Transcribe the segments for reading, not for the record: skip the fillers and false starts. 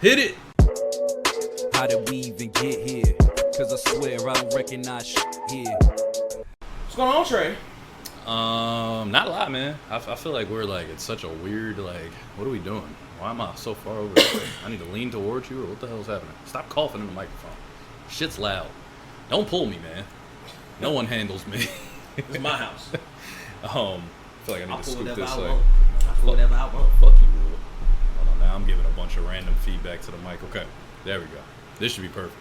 Hit it. How did we even get here? Cause I swear I don't recognize shit here. What's going on, Trey? Not a lot, man. I feel like we're like, it's such a weird, like, what are we doing? Why am I so far over here? I need to lean towards you, or what the hell's happening? Stop coughing in the microphone. Shit's loud. Don't pull me, man. No one handles me. It's my house. I feel like I need to scoop this. Like, I'll pull whatever I want. Fuck you, Will. Hold on, now I'm giving a bunch of random feedback to the mic. Okay, there we go. This should be perfect.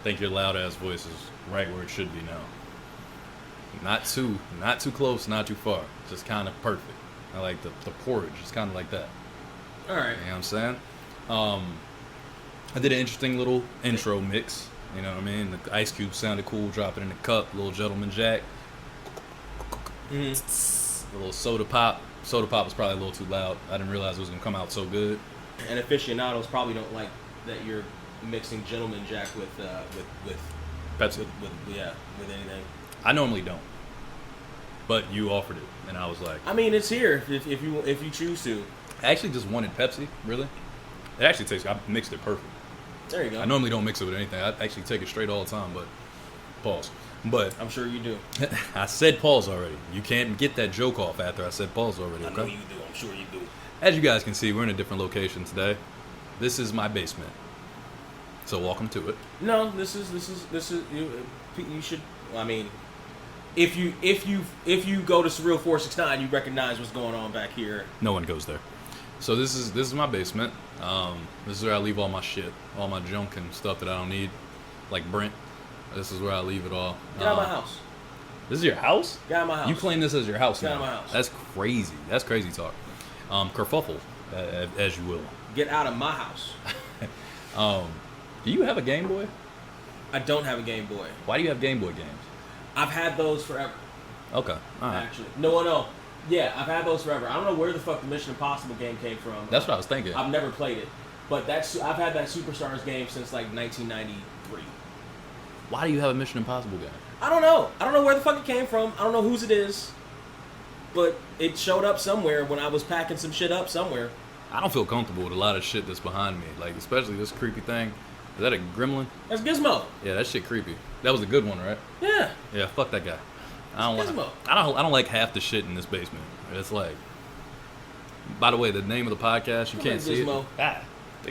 I think your loud ass voice is right where it should be now. Not too close, not too far. Just kind of perfect. I like the porridge. It's kind of like that. All right. You know what I'm saying? I did an interesting little intro mix. You know what I mean? The ice cube sounded cool, dropping in the cup. Little gentleman jack. A little soda pop. Soda pop was probably a little too loud. I didn't realize it was gonna come out so good. And aficionados probably don't like that you're mixing gentleman jack with Pepsi. with anything. I normally don't, but you offered it, and I was like, I mean, it's here if you choose to. I actually just wanted Pepsi. Really, it actually tastes. I mixed it perfect. There you go. I normally don't mix it with anything. I actually take it straight all the time, but pause. But I'm sure you do. I said pause already. You can't get that joke off after I said pause already. I Okay? know you do. I'm sure you do. As you guys can see, we're in a different location today. This is my basement. So welcome to it. No, this is you should. I mean, if you go to Surreal 469, you recognize what's going on back here. No one goes there. So this is my basement. This is where I leave all my shit, all my junk and stuff that I don't need, like Brent. This is where I leave it all. Get out of my house. This is your house? Get out of my house. You claim this as your house Get now. out of my house. That's crazy. That's crazy talk. Kerfuffle, as you will. Get out of my house. Do you have a Game Boy? I don't have a Game Boy. Why do you have Game Boy games? I've had those forever. Okay. All right. Actually, no. Yeah, I've had those forever. I don't know where the fuck the Mission Impossible game came from. That's what I was thinking. I've never played it, but I've had that Superstars game since like 1993. Why do you have a Mission Impossible game? I don't know. I don't know where the fuck it came from. I don't know whose it is, but it showed up somewhere when I was packing some shit up somewhere. I don't feel comfortable with a lot of shit that's behind me, like especially this creepy thing. Is that a gremlin? That's Gizmo. Yeah, that shit creepy. That was a good one, right? Yeah. Yeah, fuck that guy. I Gizmo. don't like half the shit in this basement. It's like, by the way, the name of the podcast, you can't see Gizmo. it. That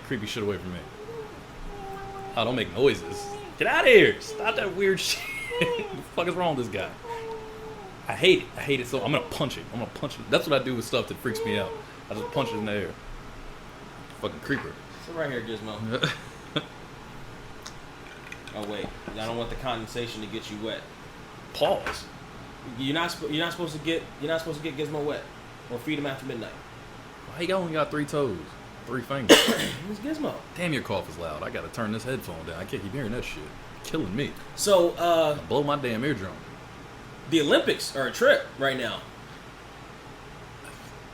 creepy shit away from me. Oh, don't make noises. Get out of here. Stop that weird shit. What the fuck is wrong with this guy? I hate it. I hate it so I'm gonna punch it. That's what I do with stuff that freaks me out. I just punch it in the air. Fucking creeper. So right here, Gizmo. Oh wait, I don't want the condensation to get you wet. Pause. You're not supposed to get Gizmo wet or feed him after midnight. Why you only got 3 toes? 3 fingers. It's Gizmo. Damn, your cough is loud. I gotta turn this headphone down. I can't keep hearing that shit. Killing me. So, Blow my damn eardrum. the Olympics are a trip right now.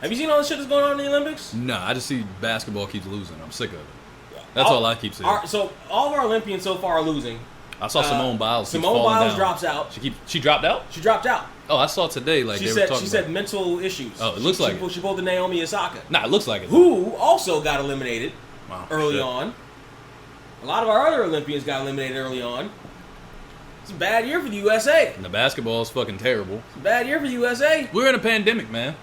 Have you seen all the shit that's going on in the Olympics? Nah, I just see basketball keeps losing. I'm sick of it. That's all I keep seeing. So all of our Olympians so far are losing. I saw Simone Biles. Simone Biles drops out. She dropped out? She dropped out. Oh, I saw today. Like She they said were talking she said about. mental issues. Oh, it looks like she pulled the Naomi Osaka. Nah, it looks like it. Who also got eliminated Wow, early shit. on. A lot of our other Olympians got eliminated early on. It's a bad year for the USA. And the basketball is fucking terrible. It's a bad year for the USA. We're in a pandemic, man.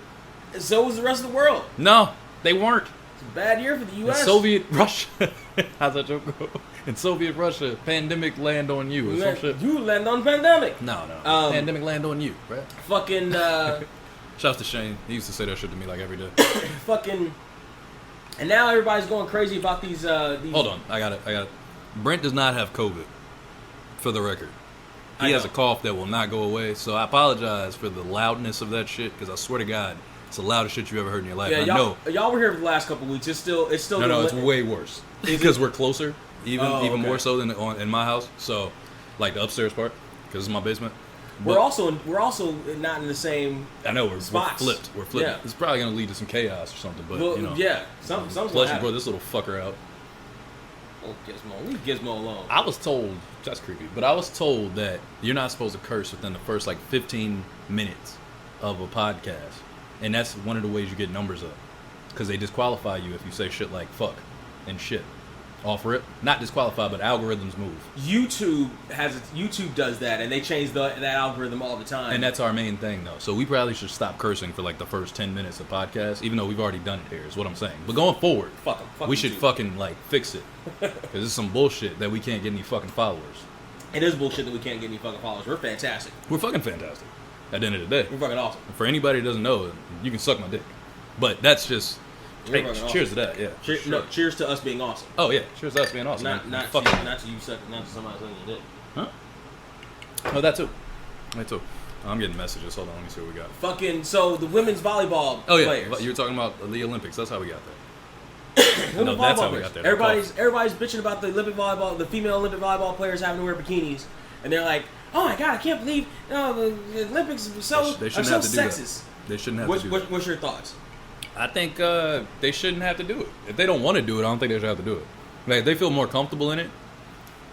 And so was the rest of the world. No, they weren't. It's a bad year for the In US. Soviet Russia. How's that joke go? In Soviet Russia, pandemic land on you or some shit. You land on pandemic. No. Pandemic land on you, right? Fucking Shouts to Shane. He used to say that shit to me like every day. fucking. And now everybody's going crazy about these. Hold on, I got it. Brent does not have COVID, for the record. He has a cough that will not go away, so I apologize for the loudness of that shit, because I swear to God, it's the loudest shit you ever heard in your life. Yeah, I know. y'all were here for the last couple weeks. It's still. No, it's way worse. Because we're closer, even more so than in my house. So, like the upstairs part, because it's my basement. We're also not in the same. I know we're spots. We're flipped. Yeah. It's probably gonna lead to some chaos or something. But Well, you know, yeah, something's plus gonna you happen. brought this little fucker out. Oh, Gizmo, leave Gizmo alone. I was told, that's creepy, but I was told that you're not supposed to curse within the first like 15 minutes of a podcast, and that's one of the ways you get numbers up, because they disqualify you if you say shit like fuck and shit. Off rip, not disqualified, but algorithms move, YouTube does that, and they change that algorithm all the time. and that's our main thing though. So we probably should stop cursing for like the first 10 minutes of podcast, even though we've already done it here. Is what I'm saying. But going forward, Fuck 'em. Fuck we should YouTube. fucking like fix it, because it's some bullshit that we can't get any fucking followers. It is bullshit that we can't get any fucking followers. We're fantastic. We're fucking fantastic. At the end of the day, We're fucking awesome. for anybody that doesn't know, you can suck my dick. But that's just. We're Hey, fucking cheers awesome. to that. Yeah. Cheers, sure. no, cheers to us being awesome. Oh yeah, cheers to us being awesome. Not man. to Fucking. you, not to somebody sucking your dick. Huh? Oh, that too. That too. I'm getting messages. Hold on, let me see what we got. Fucking so the women's volleyball Oh yeah, players. you were talking about the Olympics. That's how we got there. Women's No, that's volleyball how we players. got there. Everybody's bitching about the female Olympic volleyball players having to wear bikinis, and they're like, "Oh my god, I can't believe the Olympics are so They shouldn't so have to do that. sexist." They shouldn't have to do that. What's your thoughts? I think they shouldn't have to do it. If they don't want to do it, I don't think they should have to do it. Like, if they feel more comfortable in it,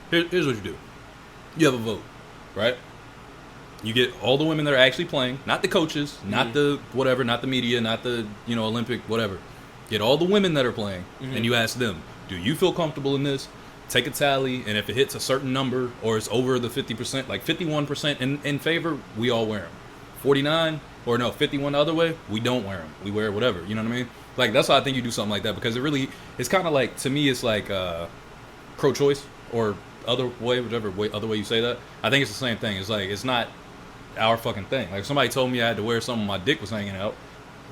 here's what you do. You have a vote, right? You get all the women that are actually playing, not the coaches, not the whatever, not the media, not the Olympic whatever. Get all the women that are playing, and you ask them, do you feel comfortable in this? Take a tally, and if it hits a certain number or it's over the 50%, like 51% in favor, we all wear them. 51 the other way, we don't wear them. We wear whatever, you know what I mean? Like, that's why I think you do something like that, because it's kind of like, to me, it's like pro-choice or other way you say that. I think it's the same thing. It's like, it's not our fucking thing. Like, if somebody told me I had to wear something my dick was hanging out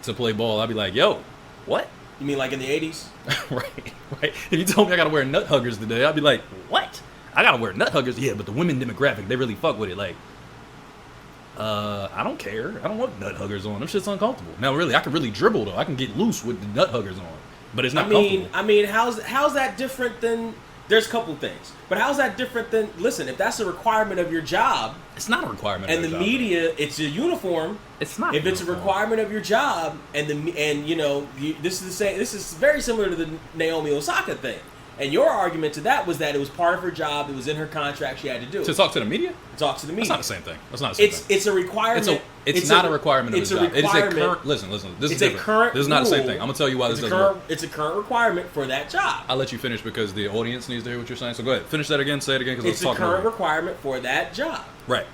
to play ball, I'd be like, yo, what? You mean like in the 80s? right. If you told me I gotta wear nut huggers today, I'd be like, what? I gotta wear nut huggers? Yeah, but the women demographic, they really fuck with it. Like, I don't care. I don't want nut huggers on. Them shit's uncomfortable. Now, really, I can really dribble though. I can get loose with the nut huggers on, but it's not comfortable. I mean, how's that different than? There's a couple things, but how's that different than? Listen, if that's a requirement of your job, It's not a requirement. and of the their job, media, it's a uniform. It's not. If it's a requirement of your job, and this is the same. This is very similar to the Naomi Osaka thing. And your argument to that was that it was part of her job. It was in her contract. She had to do it. to talk to the media, Talk to the media. that's not the same thing. That's not the same thing. It's a requirement. It's not a requirement of it's the a job. It's a requirement. current. Listen. This It's is a different. current. This is not the same rule. thing. I'm gonna tell you why this It's a doesn't current. work. It's a current requirement for that job. I'll let you finish because the audience needs to hear what you're saying. So go ahead, finish that again. Say it again because let's It's a talk about current it. requirement for that job. Right.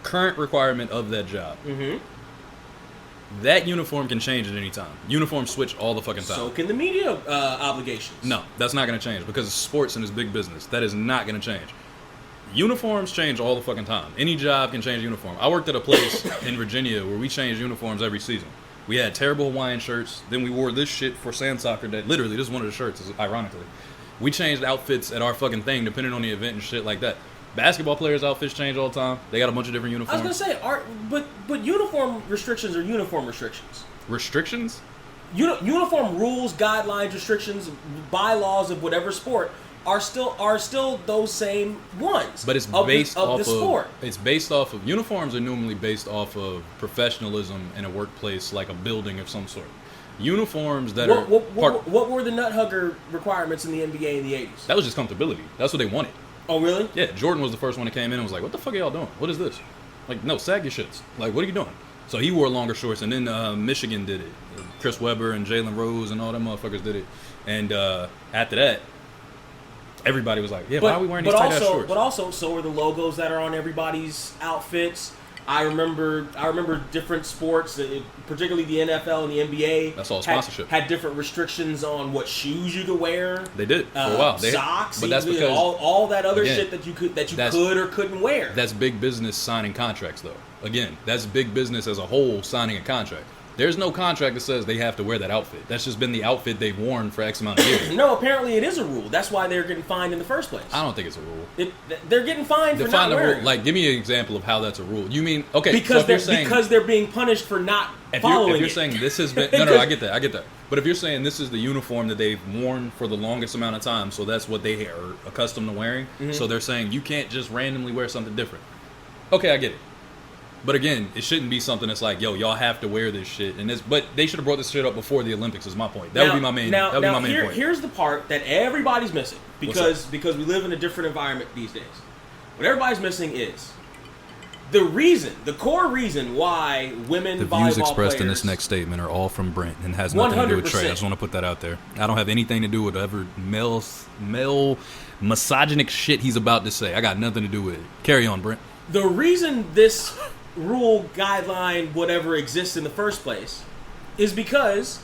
Current requirement of that job. Mm-hmm. That uniform can change at any time. Uniforms switch all the fucking time. So can the media obligations. No, that's not going to change because it's sports and it's big business. That is not going to change. Uniforms change all the fucking time. Any job can change uniform. I worked at a place in Virginia where we changed uniforms every season. We had terrible Hawaiian shirts. Then we wore this shit for sand soccer that literally, this is one of the shirts, ironically. We changed outfits at our fucking thing depending on the event and shit like that. Basketball players' outfits change all the time. They got a bunch of different I uniforms. was gonna say, but uniform restrictions are uniform restrictions. Restrictions? Uniform rules, guidelines, restrictions, bylaws of whatever sport are still those same ones. But it's of based the off sport. It's based off of uniforms are normally based off of professionalism in a workplace, like a building of some sort. Uniforms that are What were the nut hugger requirements in the NBA in the 80s? that was just comfortability. That's what they wanted. Oh, really? Yeah, Jordan was the first one that came in and was like, "What the fuck are y'all doing? What is this? Like, no, sag your shits. Like, what are you doing?" So he wore longer shorts, and then Michigan did it. Chris Webber and Jalen Rose and all them motherfuckers did it. And after that, everybody was like, "Yeah, why are we wearing these tight ass shorts?" But also, so are the logos that are on everybody's outfits. I remember different sports, particularly the NFL and the NBA. That's all sponsorship. Had different restrictions on what shoes you could wear. They did for a while. Socks, but that's because all that other again, shit that you could or couldn't wear. That's big business signing contracts, though. Again, that's big business as a whole signing a contract. There's no contract that says they have to wear that outfit. That's just been the outfit they've worn for X amount of years. No, apparently it is a rule. That's why they're getting fined in the first place. I don't think it's a rule. They're getting fined for Define not the wearing rule. Like, give me an example of how that's a rule. You mean okay? because so because they're being punished for not following if you're it. saying this has been no, I get that. But if you're saying this is the uniform that they've worn for the longest amount of time, so that's what they are accustomed to wearing. Mm-hmm. So they're saying you can't just randomly wear something different. Okay, I get it. But again, it shouldn't be something that's like, yo, y'all have to wear this shit. But they should have brought this shit up before the Olympics. Is my point. That would be my main. That would be my main point. Here's the part that everybody's missing because we live in a different environment these days. What everybody's missing is the core reason why women The volleyball views expressed players, in this next statement are all from Brent and has nothing to do with Trey. I 100%. just want to put that out there. I don't have anything to do with whatever male misogynic shit he's about to say. I got nothing to do with it. Carry on, Brent. the reason this rule, guideline, whatever exists in the first place is because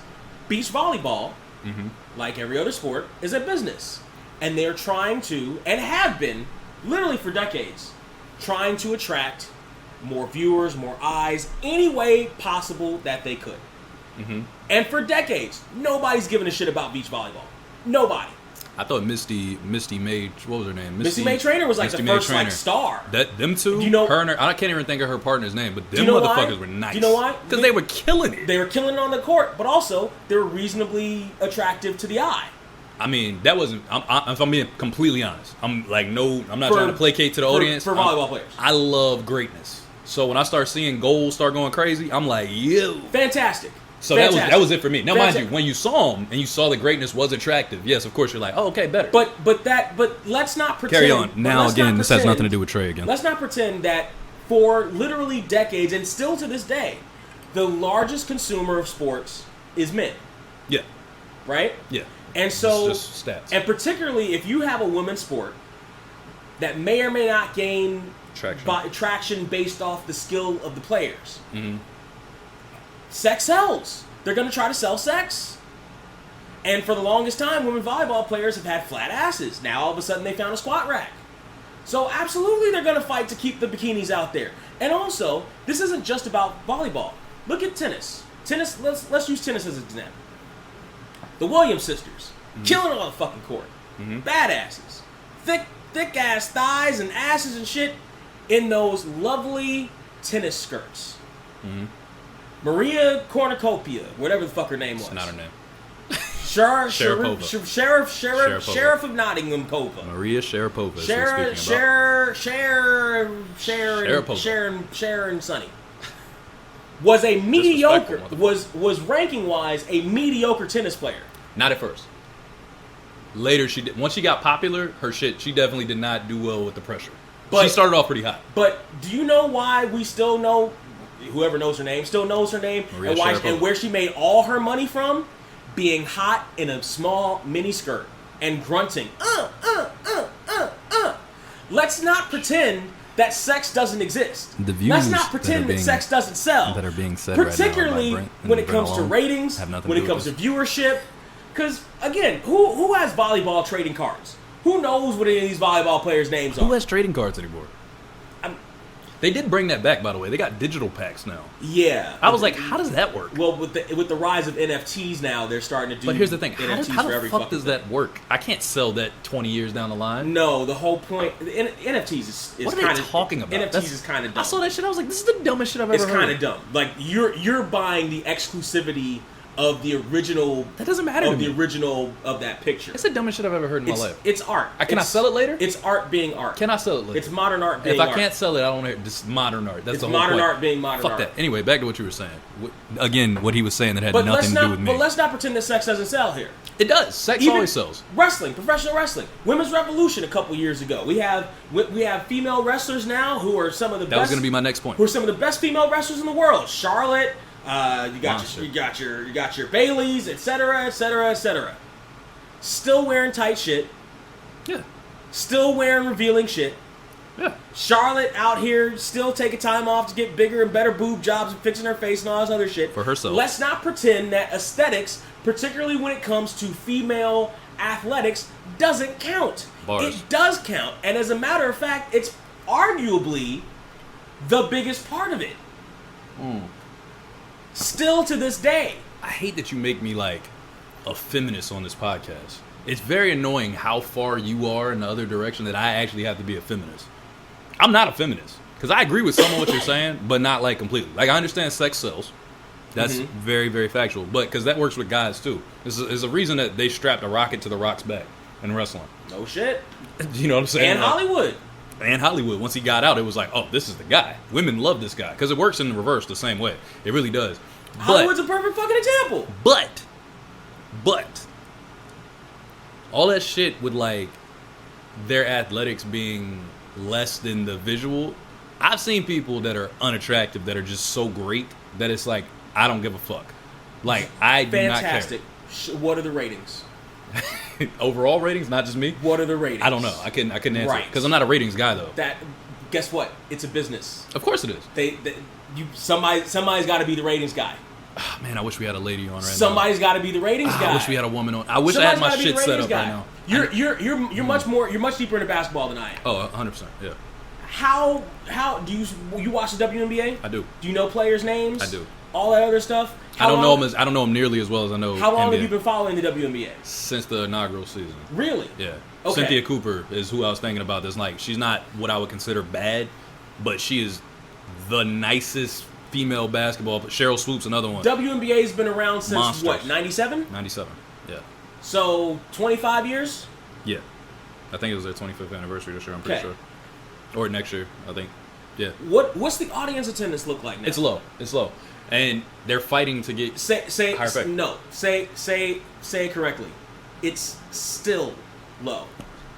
beach volleyball, like every other sport, is a business. And they're trying to, and have been, literally for decades, trying to attract more viewers, more eyes, any way possible that they could. And for decades, nobody's given a shit about beach volleyball. Nobody. I thought Misty May, what was her name? Misty May Trainer was like Misty the May first Trainer. like star. Them two, Do you know- her and her, I can't even think of her partner's name, but them you know why? motherfuckers were nice. Do you know why? Because they were killing it. They were killing it on the court, but also they were reasonably attractive to the eye. I mean, that wasn't. If I'm being completely honest, I'm not For- trying to placate to the audience. for volleyball players. I love greatness. So when I start seeing goals start going crazy, I'm like, yo. Fantastic. So Fantastic. that was it for me. Now, mind Fantastic. you, when you saw him and you saw the greatness was attractive, yes, of course you're like, oh, okay, better. But let's not pretend. Carry on. but Now let's again, not this has pretend- nothing to do with Trey again. Let's not pretend that for literally decades and still to this day, the largest consumer of sports is men, Yeah, right? yeah. And so, It's just stats. and particularly if you have a women's sport that may or may not gain traction based off the skill of the players, sex sells. They're going to try to sell sex. And for the longest time, women volleyball players have had flat asses. Now all of a sudden they found a squat rack. So absolutely they're going to fight to keep the bikinis out there. And also, this isn't just about volleyball. Look at tennis. Tennis. Let's use tennis as an example. The Williams sisters, killing it on the fucking court. Badasses. Thick ass thighs and asses and shit in those lovely tennis skirts. Maria Cornucopia, whatever the fuck her name was. It's not her name. Sheriff of Nottingham Cova. Maria Sharapova is what we're speaking about. Sharon Sonny was a mediocre, Disrespectful, was ranking wise a mediocre tennis player. Not at first. Later, she did. Once she got popular, she definitely did not do well with the pressure. But- she started off pretty hot. But do you know why we still know? Whoever knows her name still knows her name, Maria and why Sharapova. and where she made all her money from, being hot in a small mini skirt and grunting. Let's not pretend that sex doesn't exist. The views Let's not that pretend are that being- sex doesn't sell. that are being said right now particularly by Brent and when it Brent comes to alone ratings, have nothing when to it do comes to with viewership. Because again, who has volleyball trading cards? Who knows what any of these volleyball players' names Who are? has trading cards anymore? They did bring that back, by the way. They got digital packs now. Yeah, I was like, how does that work? well, with the rise of NFTs now, they're starting to do. But here's the thing: NFTs how for the every fuck fucking does thing. that work? I can't sell that 20 years down the line. No, the whole point. NFTs is What are kind they of talking about? NFTs is kind of dumb. I saw that shit. I was like, this is the dumbest shit I've ever It's heard. kind of dumb. Like you're buying the exclusivity of the original. That doesn't matter to Of the me. original of that picture. It's the dumbest shit I've ever heard in my It's, life. it's art. Can I sell it later? It's art being art. Can I sell it later? It's modern art being If I art. can't sell it, I don't want to hear just modern art. That's It's the whole modern point. art being modern Fuck art. that. Anyway, back to what you were saying. Again, what he was saying that had But nothing to do with me. But let's not pretend that sex doesn't sell here. It does. Sex Even always sells. Wrestling, professional wrestling, women's revolution a couple years ago. We have female wrestlers now who are some of the That best. was going to be my next point. Who are some of the best female wrestlers in the world? Charlotte, you Monster. got your Baileys, etc., etc., etc. Still wearing tight shit. Yeah. Still wearing revealing shit. Yeah. Charlotte out here still taking time off to get bigger and better boob jobs and fixing her face and all this other shit. For herself. Let's not pretend that aesthetics, particularly when it comes to female athletics, doesn't count. Bars. It does count. And as a matter of fact, it's arguably the biggest part of it. Still to this day. I hate that you make me like a feminist on this podcast. It's very annoying how far you are in the other direction that I actually have to be a feminist. I'm not a feminist because I agree with some of what you're saying, but not like completely. Like I understand sex sells. That's very, very factual. But because that works with guys too. There's a reason that they strapped a rocket to the Rock's back in wrestling. No shit. You know what I'm saying? And Like, Hollywood. And Hollywood, once he got out, it was like, oh, this is the guy. Women love this guy because it works in the reverse the same way. It really does. Hollywood's a perfect fucking example. But all that shit with like their athletics being less than the visual I've seen people that are unattractive that are just so great that it's like, I don't give a fuck. Like, I do not care. Fantastic. What are the ratings? Overall ratings, not just me. What are the ratings? I don't know. I couldn't answer Right. because I'm not a ratings guy though. Guess what? It's a business. Of course it is. Somebody's got to be the ratings guy. Oh, man, I wish we had a lady on right Somebody's got to be the ratings now. guy. I wish we had a woman on. I wish I had my shit set up right now. You're much deeper into basketball than I am. Oh, 100%. Yeah. How do you watch the WNBA? I do. Do you know players' names? I do. All that other stuff. I don't know them nearly as well as I know. How long NBA. have you been following the WNBA? Since the inaugural season. Really? Yeah. Okay. Cynthia Cooper is who I was thinking about. That's like, she's not what I would consider bad, but she is the nicest female basketball. Cheryl Swoop's another one. WNBA's been around since Monsters. what? 97? 97. Yeah. So 25 years. Yeah. I think it was their 25th anniversary this year. I'm pretty Okay. sure. Or next year, I think. Yeah. What's the audience attendance look like now? It's low. It's low. And they're fighting to get higher pay. No. Say it correctly. It's still low.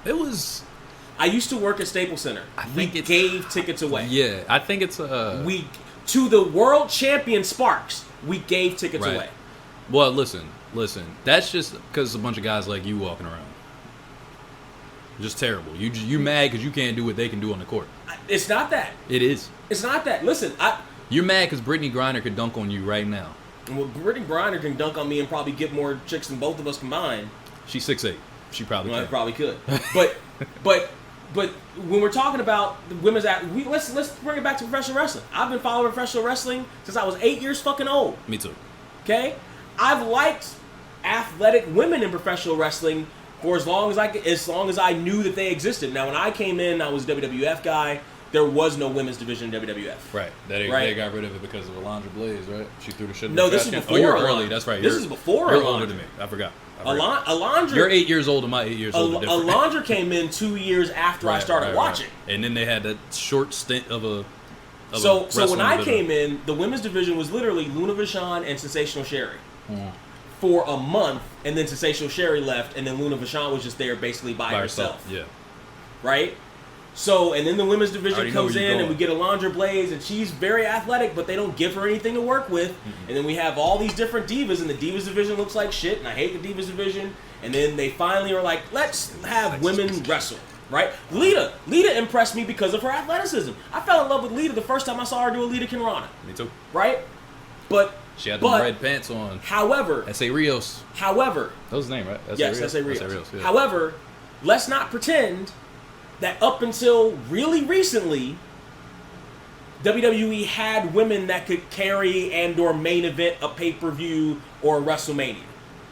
It was. I used to work at Staples Center. I think we it's- gave tickets away. Yeah, I think it's We to the world champion Sparks. We gave tickets Right. away. Well, listen. That's just because a bunch of guys like you walking around. Just terrible. You mad because you can't do what they can do on the court. It's not that. It is. It's not that. Listen, You're mad because Brittany Griner could dunk on you right now. well, Brittany Griner can dunk on me and probably get more chicks than both of us combined. She's 6'8". She probably Well, I can. probably could. But when we're talking about the women's let's bring it back to professional wrestling. I've been following professional wrestling since I was 8 years fucking old. Me too. Okay, I've liked athletic women in professional wrestling for as long as I knew that they existed. Now, when I came in, I was a WWF guy. There was no women's division in WWF. Right. They Right. got rid of it because of Alondra Blaze, right? She threw the shit in No, the this trash is can. before Oh, you're Alondra. early. That's right. This is before You're Alondra. older than me. I forgot. Alondra. You're 8 years old and my 8 years old are different. Alondra came in 2 years after I started watching. And then they had that short stint of a So when wrestling I division. came in, the women's division was literally Luna Vachon and Sensational Sherry Mm. for a month, and then Sensational Sherry left, and then Luna Vachon was just there basically by herself. Yeah. Right? So, and then the women's division already know comes where in, you're and we get Alondra Blaze, and she's very athletic, but they don't give her anything to work with. And then we have all these different divas, and the divas division looks like shit, and I hate the divas division. And then they finally are like, let's have women wrestle. Right? Lita impressed me because of her athleticism. I fell in love with Lita the first time I saw her do a Lita Kinrana. Me too. Right? But She had them red pants on. However, S.A. Rios. That was his name, right? yes, S.A. Rios. Yeah. However, let's not pretend that up until really recently, WWE had women that could carry and or main event a pay-per-view or a WrestleMania,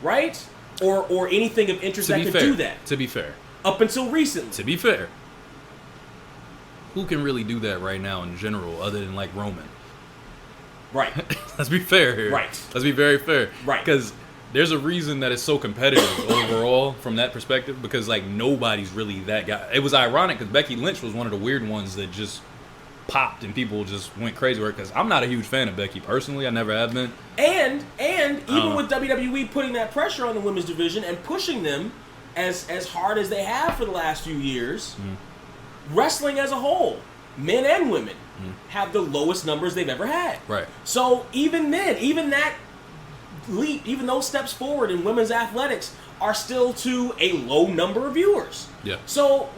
right? Or anything of interest that could do that. To be fair. Up until recently. To be fair. Who can really do that right now in general other than like Roman? Right. Let's be fair here. Right. Let's be very fair. Right. Because there's a reason that it's so competitive overall from that perspective, because like nobody's really that guy. It was ironic because Becky Lynch was one of the weird ones that just popped and people just went crazy with her, because I'm not a huge fan of Becky personally. I never have been. And even with WWE putting that pressure on the women's division and pushing them as hard as they have for the last few years, wrestling as a whole, men and women, have the lowest numbers they've ever had. Right. So even then, even that leap, even those steps forward in women's athletics are still to a low number of viewers. Yeah. So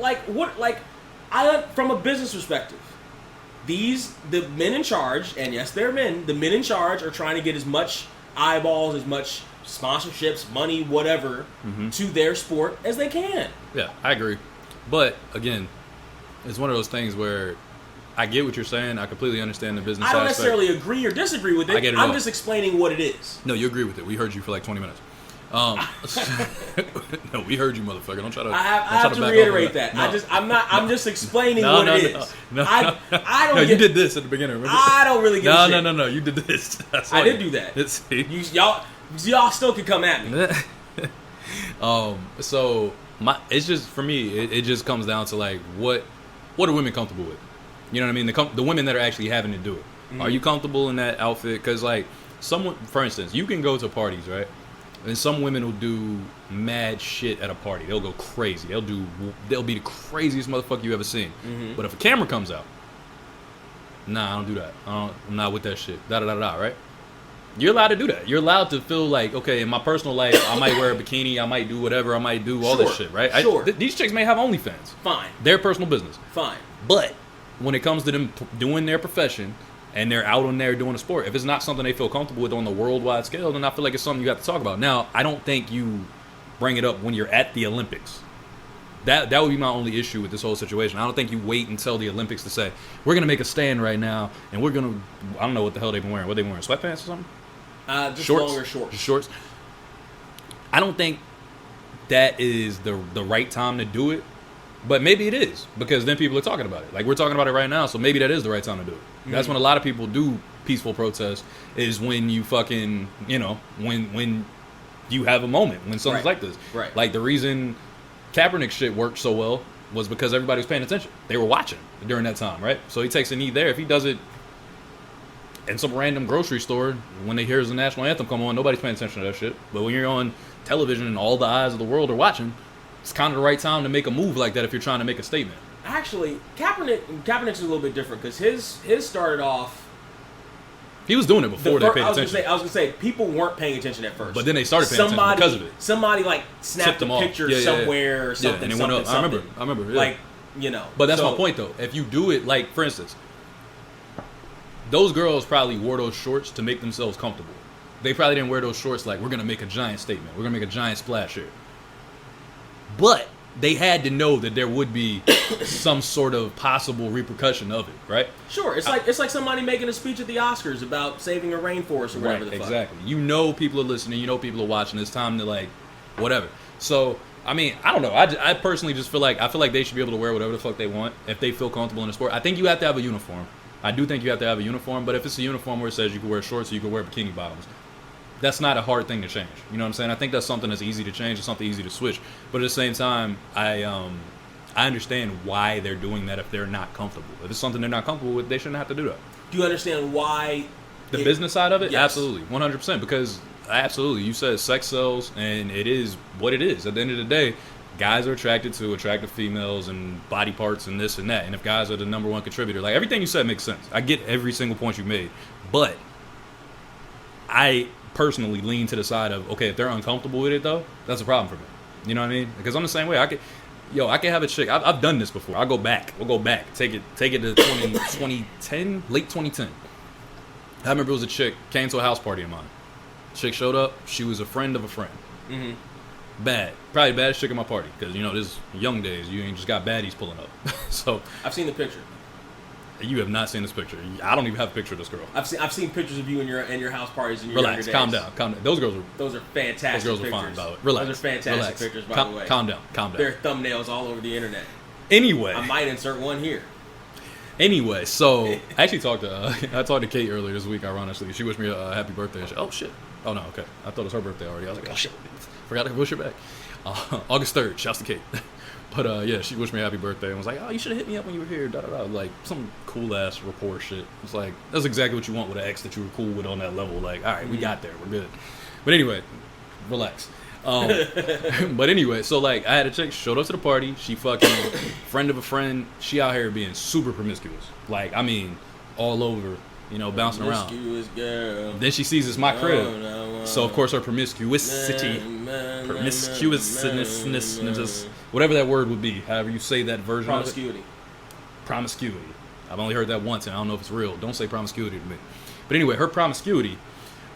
from a business perspective, the men in charge, and yes, they're men, the men in charge are trying to get as much eyeballs, as much sponsorships, money, whatever, to their sport as they can. Yeah, I agree. But again, it's one of those things where I get what you're saying. I completely understand the business I don't aspect. necessarily agree or disagree with it. I get it I'm all. just explaining what it is. No, you agree with it. We heard you for like 20 minutes. No, we heard you, motherfucker. Don't try to. I have don't to try back reiterate off that. No. I'm just explaining No, what no, it no, is. no. I don't. No, you get, did this at the beginning. Remember? I don't really give a shit. No. You did this. I did do that. Y'all still can come at me. So it's just for me. It just comes down to like what are women comfortable with? You know what I mean? The women that are actually having to do it. Are you comfortable in that outfit? Because like someone, for instance, you can go to parties, right? And some women will do mad shit at a party. They'll go crazy. They'll be the craziest motherfucker you ever seen. But if a camera comes out, Nah, I don't do that. I'm not with that shit. Da da da da. Right? You're allowed to do that. You're allowed to feel like, okay, in my personal life, I might wear a bikini, I might do whatever, I might do all this shit, right? Sure. These chicks may have OnlyFans. Fine. Their personal business. Fine. But when it comes to them doing their profession and they're out on there doing a sport, if it's not something they feel comfortable with on the worldwide scale, then I feel like it's something you got to talk about. Now, I don't think you bring it up when you're at the Olympics. That would be my only issue with this whole situation. I don't think you wait until the Olympics to say, we're going to make a stand right now, and we're going to, I don't know what the hell they've been wearing. What they been wearing, sweatpants or something? Just Shorts? longer shorts. Just shorts. I don't think that is the right time to do it, but maybe it is, because then people are talking about it. Like, we're talking about it right now, so maybe that is the right time to do it. Mm-hmm. That's when a lot of people do peaceful protests, is when you fucking, when you have a moment, when something's like this. Right. Like, the reason Kaepernick shit worked so well was because everybody was paying attention. They were watching during that time, right? So he takes a knee there. If he does it in some random grocery store, when they hear the national anthem come on, nobody's paying attention to that shit. But when you're on television and all the eyes of the world are watching, it's kind of the right time to make a move like that if you're trying to make a statement. Actually, Kaepernick's a little bit different, because his started off. He was doing it before they paid attention. I was gonna say people weren't paying attention at first, but then they started paying attention because of it. Somebody like snapped a picture somewhere or something. And it went up. I remember. Yeah. Like, But that's my point, though. If you do it, like, for instance, those girls probably wore those shorts to make themselves comfortable. They probably didn't wear those shorts like, we're going to make a giant statement. We're going to make a giant splash here. But they had to know that there would be some sort of possible repercussion of it, right? Sure. It's like somebody making a speech at the Oscars about saving a rainforest or whatever the fuck. Exactly. People are listening. People are watching. It's time to, like, whatever. So, I mean, I don't know. I personally just feel like they should be able to wear whatever the fuck they want if they feel comfortable in the sport. I think you have to have a uniform. I do think you have to have a uniform, but if it's a uniform where it says you can wear shorts or you can wear bikini bottoms, that's not a hard thing to change. You know what I'm saying? I think that's something that's easy to change. It's something easy to switch. But at the same time, I understand why they're doing that if they're not comfortable. If it's something they're not comfortable with, they shouldn't have to do that. Do you understand why? The business side of it? Yes. Absolutely. 100%. Because, absolutely, you said sex sells, and it is what it is. At the end of the day, guys are attracted to attractive females and body parts and this and that. And if guys are the number one contributor, like, everything you said makes sense. I get every single point you made. But I personally lean to the side of, okay, if they're uncomfortable with it, though, that's a problem for me. You know what I mean? Because I'm the same way. I can have a chick. I've done this before. We'll go back. Take it to 2010, late 2010. I remember it was a chick came to a house party of mine. Chick showed up. She was a friend of a friend. Mm-hmm. Bad. Probably baddest chick at my party. Because, this young days, you ain't just got baddies pulling up. So I've seen the picture. You have not seen this picture. I don't even have a picture of this girl. I've seen pictures of you in your house parties in your Relax, calm down. Those are fantastic. Those girls are fine, by the way. Relax. Those are fantastic pictures, by the way. Calm down. There are thumbnails all over the internet. Anyway, I might insert one here. Anyway, so I actually talked to Kate earlier this week. Ironically, she wished me a happy birthday. Oh shit! Oh no, okay. I thought it was her birthday already. I was like, oh shit, forgot to wish her back. August 3rd. Shouts to Kate. But yeah, she wished me a happy birthday and was like, oh, you should have hit me up when you were here. Da da da. Like some cool ass rapport shit. It's like that's exactly what you want with an ex that you were cool with on that level. Like, all right, we got there. We're good. But anyway, relax. But anyway, so like I had a chick showed up to the party. She fucking friend of a friend. She out here being super promiscuous. Like, I mean, all over, bouncing around. Girl. Then she sees it's my crib. So of course her promiscuity, whatever that word would be, however you say that version of it. Promiscuity. I've only heard that once and I don't know if it's real. Don't say promiscuity to me. But anyway, her promiscuity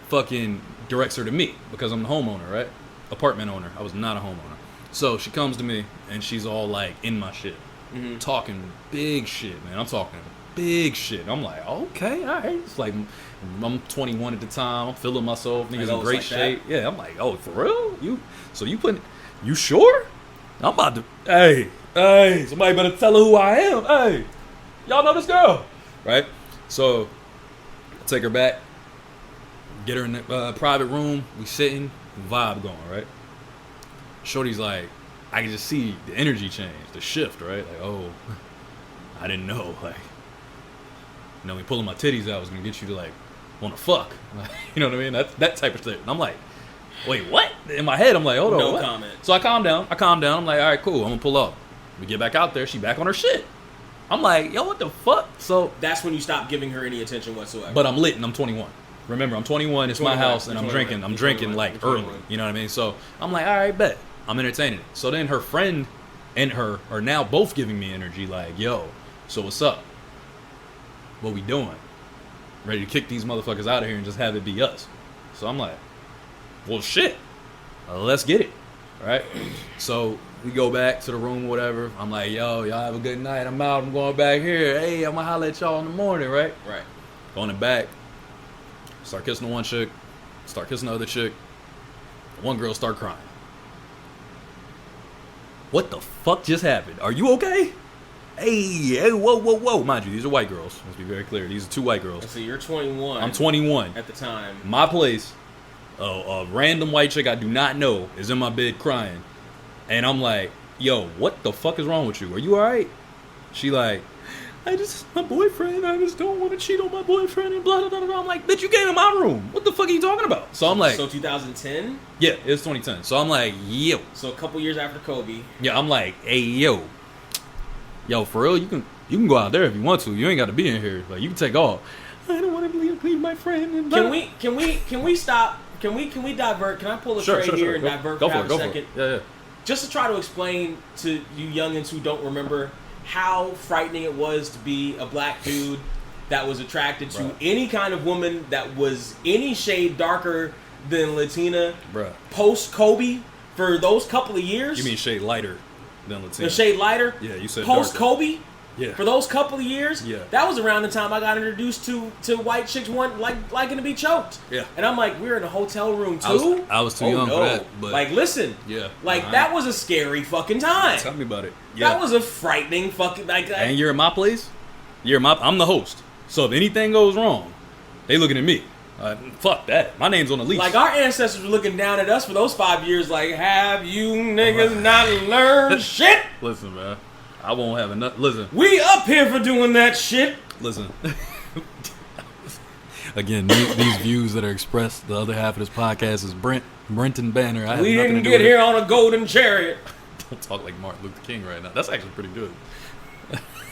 fucking directs her to me because I'm the homeowner, right? Apartment owner. I was not a homeowner. So she comes to me and she's all like in my shit. Mm-hmm. Talking big shit, man. I'm talking big shit. I'm like, okay, all right. It's like I'm 21 at the time. I'm feeling myself. Niggas in great shape. Yeah, I'm like, oh, for real? You sure? I'm about to, hey, somebody better tell her who I am. Hey, y'all know this girl, right? So I take her back, get her in the private room. We sitting, vibe going, right? Shorty's like, I can just see the energy change, the shift, right? Like, oh, I didn't know. Like, me pulling my titties out was gonna get you to like want to fuck. You know what I mean? That type of shit. And I'm like, wait, what? In my head, I'm like, hold on. No what? comment. So I calm down. I'm like, all right, cool. I'm gonna pull up. We get back out there. She back on her shit. I'm like, yo, what the fuck? So, That's when you stop giving her any attention whatsoever. but I'm lit and I'm 21. Remember, I'm 21. It's my 21, house, and I'm 21, drinking. I'm you're drinking 21, like you're early. 21. You know what I mean? So I'm like, all right, bet. I'm entertaining it. So then her friend and her are now both giving me energy. Like, yo, so what's up? What we doing? Ready to kick these motherfuckers out of here and just have it be us? So I'm like, well, shit. Let's get it. Right? So we go back to the room, whatever. I'm like, yo, y'all have a good night. I'm out. I'm going back here. Hey, I'm gonna holler at y'all in the morning, right? Right. Going it back. Start kissing the one chick. Start kissing the other chick. One girl start crying. What the fuck just happened? Are you okay? Hey, whoa. Mind you, these are white girls. Let's be very clear. These are 2 white girls. So you're 21. I'm 21. At the time. My place, a random white chick I do not know is in my bed crying. And I'm like, yo, what the fuck is wrong with you? Are you alright? She like, my boyfriend, I just don't want to cheat on my boyfriend and blah, blah, blah, blah. I'm like, bitch, you came in my room. What the fuck are you talking about? So I'm like, So 2010? yeah, it's 2010. So I'm like, yo. So a couple years after Kobe. Yeah, I'm like, hey, yo, for real, you can go out there if you want to. You ain't got to be in here. Like, you can take off. I don't want to leave my friend. And blah. Can we stop? Can we divert? Can I pull a trade here and divert for a second? Yeah. Just to try to explain to you youngins who don't remember how frightening it was to be a black dude that was attracted to Bruh. any kind of woman that was any shade darker than Latina. Bruh. Post Kobe, for those couple of years. You mean shade lighter than Latina? The shade lighter? Yeah, you said post darker. Kobe? Yeah. For those couple of years, Yeah. that was around the time I got introduced to white chicks liking to be choked. Yeah. And I'm like, we're in a hotel room too? I was too young for that, but- like, listen. Yeah. Like, Uh-huh. that was a scary fucking time. Tell me about it. Yeah. That was a frightening fucking... And you're in my place? I'm the host. So if anything goes wrong, they looking at me. Fuck that. My name's on the leash. like, our ancestors were looking down at us for those 5 years like, have you niggas not learned shit? Listen, man. I won't have enough. Listen. We up here for doing that shit. Listen. Again, these views that are expressed, the other half of this podcast is Brenton Banner. I have We nothing didn't to do get with here it. on a golden chariot. Don't talk like Martin Luther King right now. That's actually pretty good.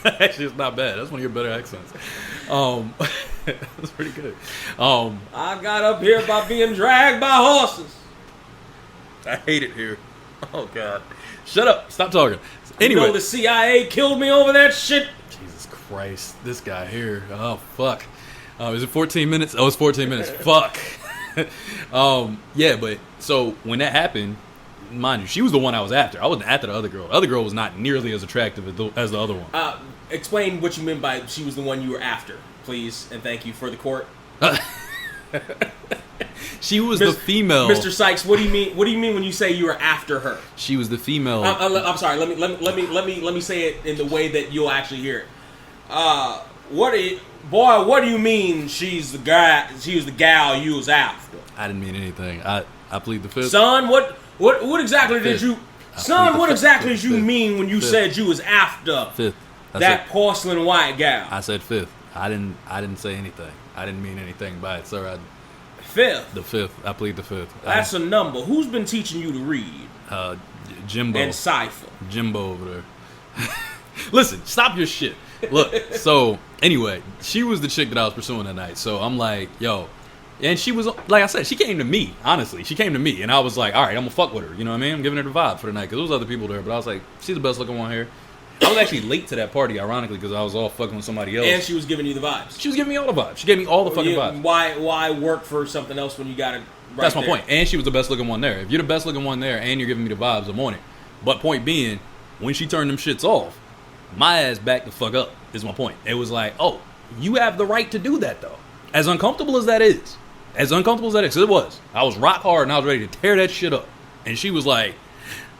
Actually, it's not bad. That's one of your better accents. That's pretty good. I got up here by being dragged by horses. I hate it here. Oh, God. Shut up. Stop talking. Anyway. You know the CIA killed me over that shit. Jesus Christ. This guy here. Oh, fuck. Is it 14 minutes? Oh, it's 14 minutes. Fuck. Yeah, but so when that happened, mind you, she was the one I was after. I wasn't after the other girl. The other girl was not nearly as attractive as the other one. Explain what you meant by she was the one you were after, please, and thank you for the court. She was the female. Mr. Sykes, what do you mean? What do you mean when you say you were after her? She was the female. I'm sorry. Let me say it in the way that you'll actually hear it. What do you mean? She's the guy. She was the gal you was after. I didn't mean anything. I plead the fifth. Son, what exactly did Fifth. you? I Son, plead what the exactly fifth. did you Fifth. mean when you Fifth. said you was after Fifth. that porcelain white gal? I said fifth. I didn't say anything. I didn't mean anything by it, sir. Fifth. The fifth. I plead the fifth. That's a number. Who's been teaching you to read Jimbo. and cipher? Jimbo over there. Listen, stop your shit. Look, so anyway, she was the chick that I was pursuing that night. So I'm like, yo. And she was, like I said, she came to me, honestly. She came to me, and I was like, all right, I'm going to fuck with her. You know what I mean? I'm giving her the vibe for the night, because there was other people there. But I was like, she's the best looking one here. I was actually late to that party, ironically, because I was all fucking with somebody else. And she was giving you the vibes. She was giving me all the vibes. She gave me all the fucking vibes. Why work for something else when you got it right That's my there? point. And she was the best looking one there. If you're the best looking one there and you're giving me the vibes, I'm on it. But point being, when she turned them shits off, my ass backed the fuck up, is my point. It was like, oh, you have the right to do that, though. As uncomfortable as that is. As uncomfortable as that is. 'Cause it was. I was rock hard and I was ready to tear that shit up. And she was like,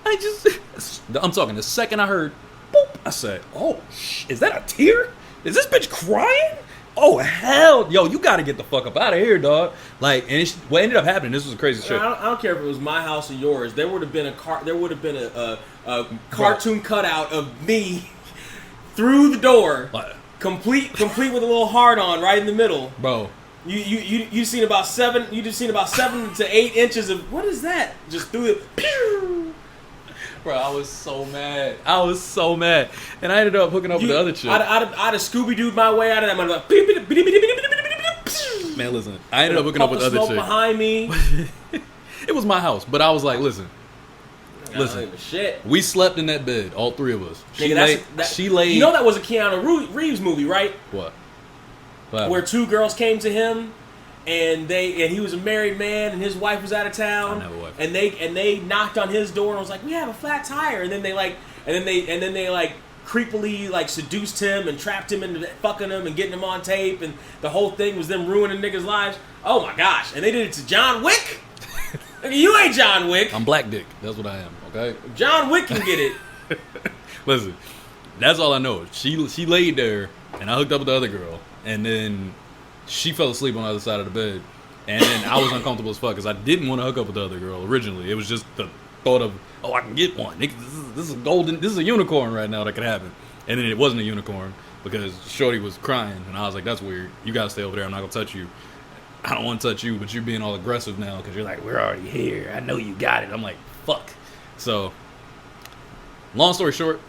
I'm talking, the second I heard, boop, I said, oh, is that a tear? Is this bitch crying? Oh, hell. Yo, you got to get the fuck up out of here, dog. Like, and what ended up happening, this was a crazy shit. I don't care if it was my house or yours. There would have been a cartoon cutout of me through the door, Like, complete with a little heart on right in the middle. bro. You seen about 7 to 8 inches of what is that? Just through it. Pew! Bro, I was so mad. And I ended up hooking up with the other chick. I'd have Scooby-Dooed my way out of that. I'm like, man, listen. I ended up hooking up with the other chick. Behind me. It was my house, but I was like, listen. Shit. We slept in that bed, all three of us. She laid. You know that was a Keanu Reeves movie, right? What? Where two girls came to him, and he was a married man, and his wife was out of town. I have a wife. And they knocked on his door and was like, "We have a flat tire." And then they creepily like seduced him and trapped him into fucking him and getting him on tape, and the whole thing was them ruining niggas' lives. Oh my gosh! And they did it to John Wick. You ain't John Wick. I'm Black Dick. That's what I am. Okay. John Wick can get it. Listen, that's all I know. She laid there, and I hooked up with the other girl, and then she fell asleep on the other side of the bed, and then I was uncomfortable as fuck because I didn't want to hook up with the other girl originally. It was just the thought of, oh, I can get one. This is a unicorn right now that could happen, and then it wasn't a unicorn because Shorty was crying, and I was like, that's weird. You gotta stay over there. I'm not gonna touch you. I don't want to touch you, but you're being all aggressive now because you're like, we're already here. I know you got it. I'm like, fuck. So, long story short,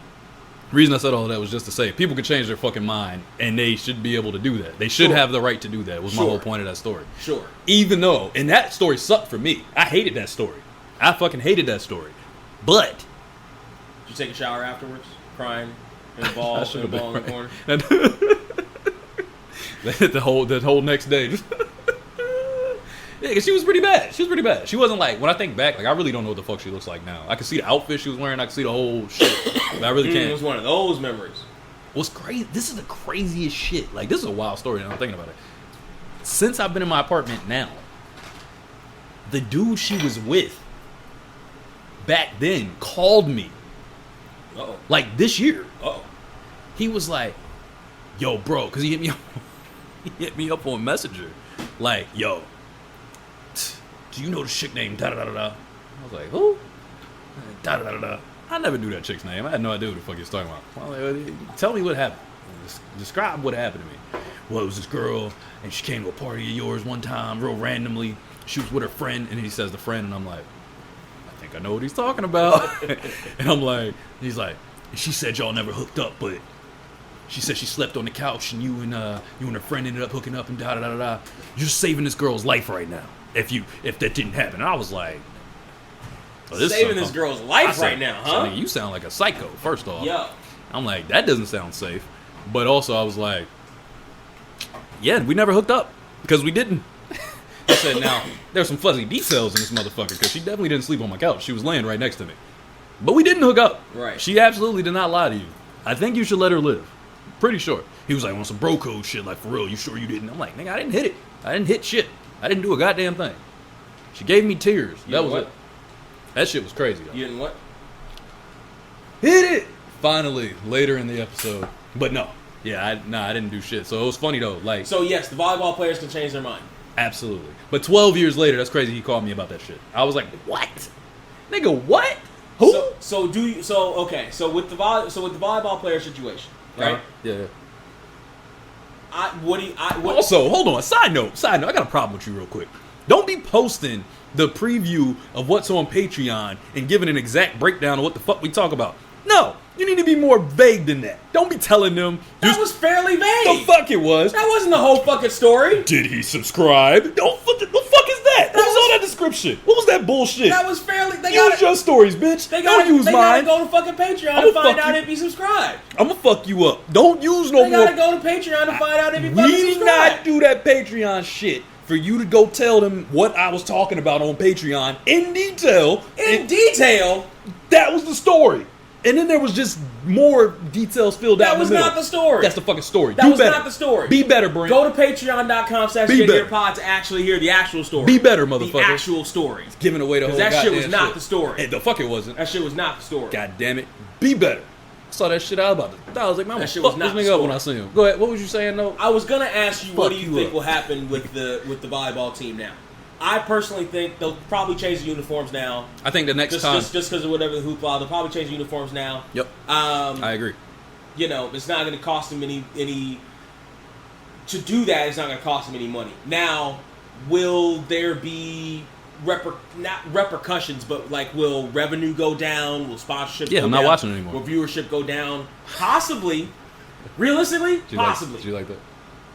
the reason I said all that was just to say people could change their fucking mind, and they should be able to do that. They should have the right to do that. Was my whole point of that story. Sure. Even though, and that story sucked for me. I hated that story. I fucking hated that story. But did you take a shower afterwards, crying in the ball, in the corner? the whole next day. Yeah, because she was pretty bad. She wasn't like, when I think back, like I really don't know what the fuck she looks like now. I can see the outfit she was wearing. I can see the whole shit. But I really can't. It was one of those memories. What's crazy? This is the craziest shit. Like, this is a wild story now I'm thinking about it. Since I've been in my apartment now, the dude she was with back then called me. Uh-oh. Like this year. Uh-oh. He was like, yo, bro, because he hit me up on Messenger. Like, yo, do you know the chick named da-da-da-da-da? I was like, who? Da-da-da-da-da. I never knew that chick's name. I had no idea what the fuck he was talking about. I was like, tell me what happened. Describe what happened to me. Well, it was this girl, and she came to a party of yours one time, real randomly. She was with her friend, and he says the friend, and I'm like, I think I know what he's talking about. And I'm like, he's like, she said y'all never hooked up, but she said she slept on the couch, and you and her friend ended up hooking up, and da-da-da-da-da. You're saving this girl's life right now. If that didn't happen. And I was like, oh, saving this girl's life right now, huh? You sound like a psycho, first off. Yo. I'm like, that doesn't sound safe. But also I was like, yeah, we never hooked up because we didn't. I said, now, there's some fuzzy details in this motherfucker because she definitely didn't sleep on my couch. She was laying right next to me. But we didn't hook up. Right. She absolutely did not lie to you. I think you should let her live. Pretty sure. He was like, on some bro code shit, like, for real, you sure you didn't? I'm like, nigga, I didn't hit it. I didn't hit shit. I didn't do a goddamn thing. She gave me tears. That was it. That shit was crazy, though. You didn't what? Hit it! Finally, later in the episode. But no. Yeah, I didn't do shit. So it was funny, though. Like, so, yes, the volleyball players can change their mind. Absolutely. But 12 years later, that's crazy he called me about that shit. I was like, what? Nigga, what? Who? So with the volleyball player situation, right? Yeah. Also, hold on. Side note. I got a problem with you real quick. Don't be posting the preview of what's on Patreon and giving an exact breakdown of what the fuck we talk about. No, you need to be more vague than that. Don't be telling them. That was fairly vague. The fuck it was. That wasn't the whole fucking story. Did he subscribe? What the fuck is that? What was all that description? What was that bullshit? That was fairly. Use your stories, bitch. Don't use mine. They gotta go to fucking Patreon to find out if he subscribed. I'm gonna fuck you up. Don't use no more. They gotta go to Patreon to find out if he fucking subscribed. We not do that Patreon shit for you to go tell them what I was talking about on Patreon in detail. In detail? That was the story. And then there was just more details filled out in the middle. That was not the story. That's the fucking story. That was not the story. Be better, Brent. Go to patreon.com/GetHerePod to actually hear the actual story. Be better, motherfucker. The actual story. It's giving away the whole goddamn shit. That shit was not the story. The fuck it wasn't. That shit was not the story. God damn it. Be better. I saw that shit out about it. I was like, man, I'm gonna fuck this nigga up when I see him. Go ahead. What was you saying, though? I was gonna ask you, what do you think will happen with the volleyball team now? I personally think they'll probably change the uniforms now. I think the next time, just because of whatever the hoopla, they'll probably change the uniforms now. Yep. I agree. You know, it's not going to cost them any to do that. It's not going to cost them any money. Now, will there be not repercussions, but like, will revenue go down? Will sponsorship go down? I'm not watching it anymore. Will viewership go down? Possibly. Realistically, possibly. Do you like that?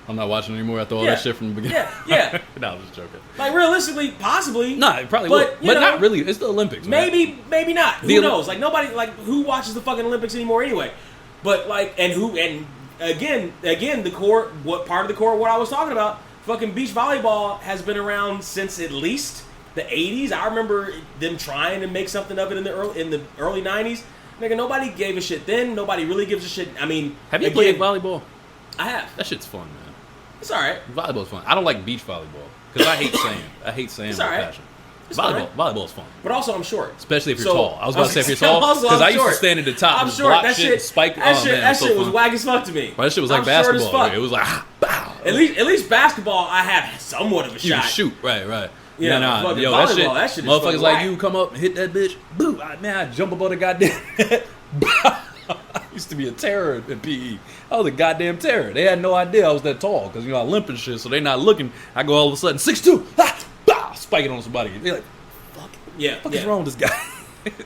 I'm not watching anymore after all that shit from the beginning. Yeah. No, I'm just joking. Like, realistically, possibly. No, it probably will. But not really. It's the Olympics. Maybe not. Who knows? Like, nobody, who watches the fucking Olympics anymore anyway? But, again, the core, what part of the core of what I was talking about, fucking beach volleyball has been around since at least the 80s. I remember them trying to make something of it in the early 90s. Nigga, nobody gave a shit then. Nobody really gives a shit. I mean, have you played volleyball? I have. That shit's fun, man. It's all right. Volleyball's fun. I don't like beach volleyball because I hate sand. I hate sand with passion. Volleyball's fun. But also, I'm short. Especially if you're tall. I was about to say if you're tall because I used to stand at the top and short. block That shit, spike. That shit was whack as fuck to me. That shit was like basketball. It was like, bow. At least basketball, I have somewhat of a shot. You can shoot. Right. Yeah, nah. Yo, that shit is motherfuckers like you come up and hit that bitch. Boo. Man, I jump above the goddamn I used to be a terror in PE. I was a goddamn terror. They had no idea I was that tall because, I limp and shit, so they not looking. I go all of a sudden, 6'2", spike it on somebody. They're like, fuck. Yeah. What is wrong with this guy?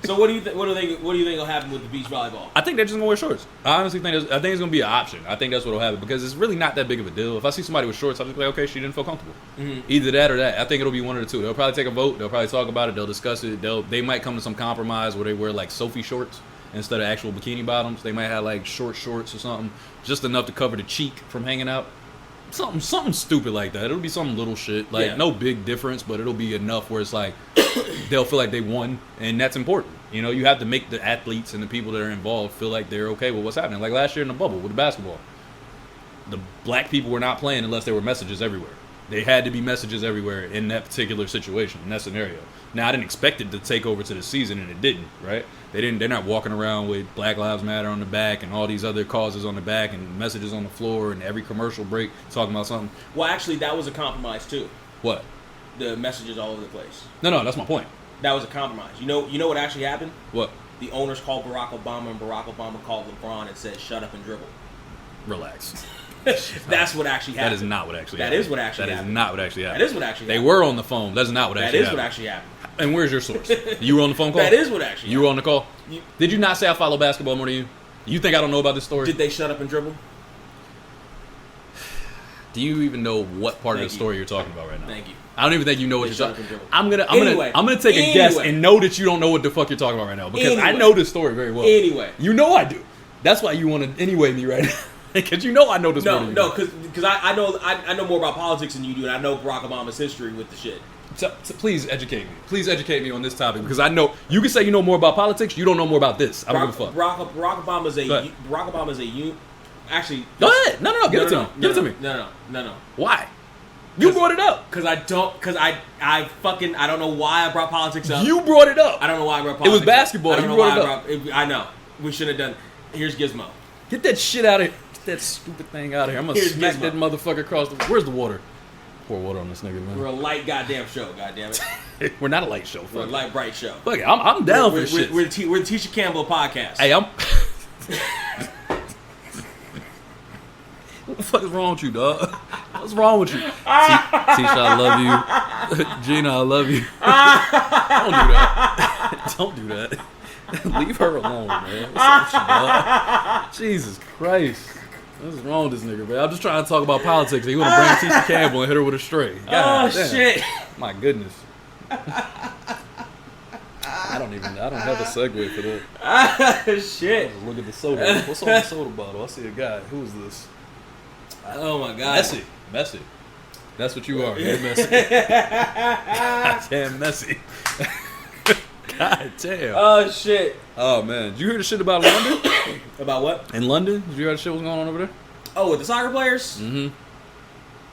So what do you think will happen with the beach volleyball? I think they're just gonna wear shorts. I honestly think it's gonna be an option. I think that's what'll happen because it's really not that big of a deal. If I see somebody with shorts, I'll just be like, okay, she didn't feel comfortable. Mm-hmm. Either that or that. I think it'll be one of the two. They'll probably take a vote. They'll probably talk about it. They'll discuss it. They might come to some compromise where they wear like Sophie shorts instead of actual bikini bottoms. They might have like short shorts or something, just enough to cover the cheek from hanging out. Something stupid like that. It'll be some little shit, no big difference, but it'll be enough where it's like they'll feel like they won, and that's important. You have to make the athletes and the people that are involved feel like they're okay with what's happening. Like last year in the bubble with the basketball, the black people were not playing unless there were messages everywhere. They had to be messages everywhere in that particular situation, in that scenario. Now, I didn't expect it to take over to the season, and it didn't, right? They're not walking around with Black Lives Matter on the back and all these other causes on the back and messages on the floor and every commercial break talking about something. Well, actually, that was a compromise, too. What? The messages all over the place. No, that's my point. That was a compromise. You know what actually happened? What? The owners called Barack Obama, and Barack Obama called LeBron and said, shut up and dribble. Relax. That's what actually happened. That is not what actually happened. That is what actually happened. That is not what actually happened. That is what actually happened. They were on the phone. That's not what actually happened. That is what actually happened. And where's your source? You were on the phone call? That is what actually happened. You were on the call? Did you not say I follow basketball more than you? You think I don't know about this story? Did they shut up and dribble? Do you even know what part of the story you're talking about right now? Thank you. I don't even think you know what you're talking about. I'm gonna take a guess and know that you don't know what the fuck you're talking about right now because I know this story very well. Anyway, you know I do. That's why you want to anyway me right now because you know I know this. No, because I know more about politics than you do, and I know Barack Obama's history with the shit. So please educate me. Please educate me on this topic because I know you can say you know more about politics. You don't know more about this. I don't give a fuck. Barack Obama's a Actually, go ahead. No. Give it to me. No. Why? You brought it up. Because I don't know why I brought politics up. You brought it up. I don't know why I brought politics up. It was basketball. You brought it up. I know. We should have done. Here's Gizmo. Get that shit out of here. Get that stupid thing out of here. I'm going to smack that motherfucker across the... Where's the water? Pour water on this nigga, man. We're a light goddamn show, goddammit. We're not a light show. We're a light, bright show. Fuck it. I'm down for shit. We're the Tisha Campbell podcast. Hey, What the fuck is wrong with you, dog? What's wrong with you? Tisha, I love you. Gina, I love you. Don't do that. Leave her alone, man. What's up with you, dog? Jesus Christ. What's wrong with this nigga, man? I'm just trying to talk about politics. You want to bring Tisha Campbell and hit her with a stray. God damn. Shit. My goodness. I don't have a segue for that. Shit. Look at the soda. What's on the soda bottle? I see a guy. Who is this? Oh my God. Messy. That's what you are. You're messy. Goddamn messy. God damn. Oh shit. Oh man. Did you hear the shit about London? About what? In London? Did you hear the shit was going on over there? Oh, with the soccer players? Mm-hmm.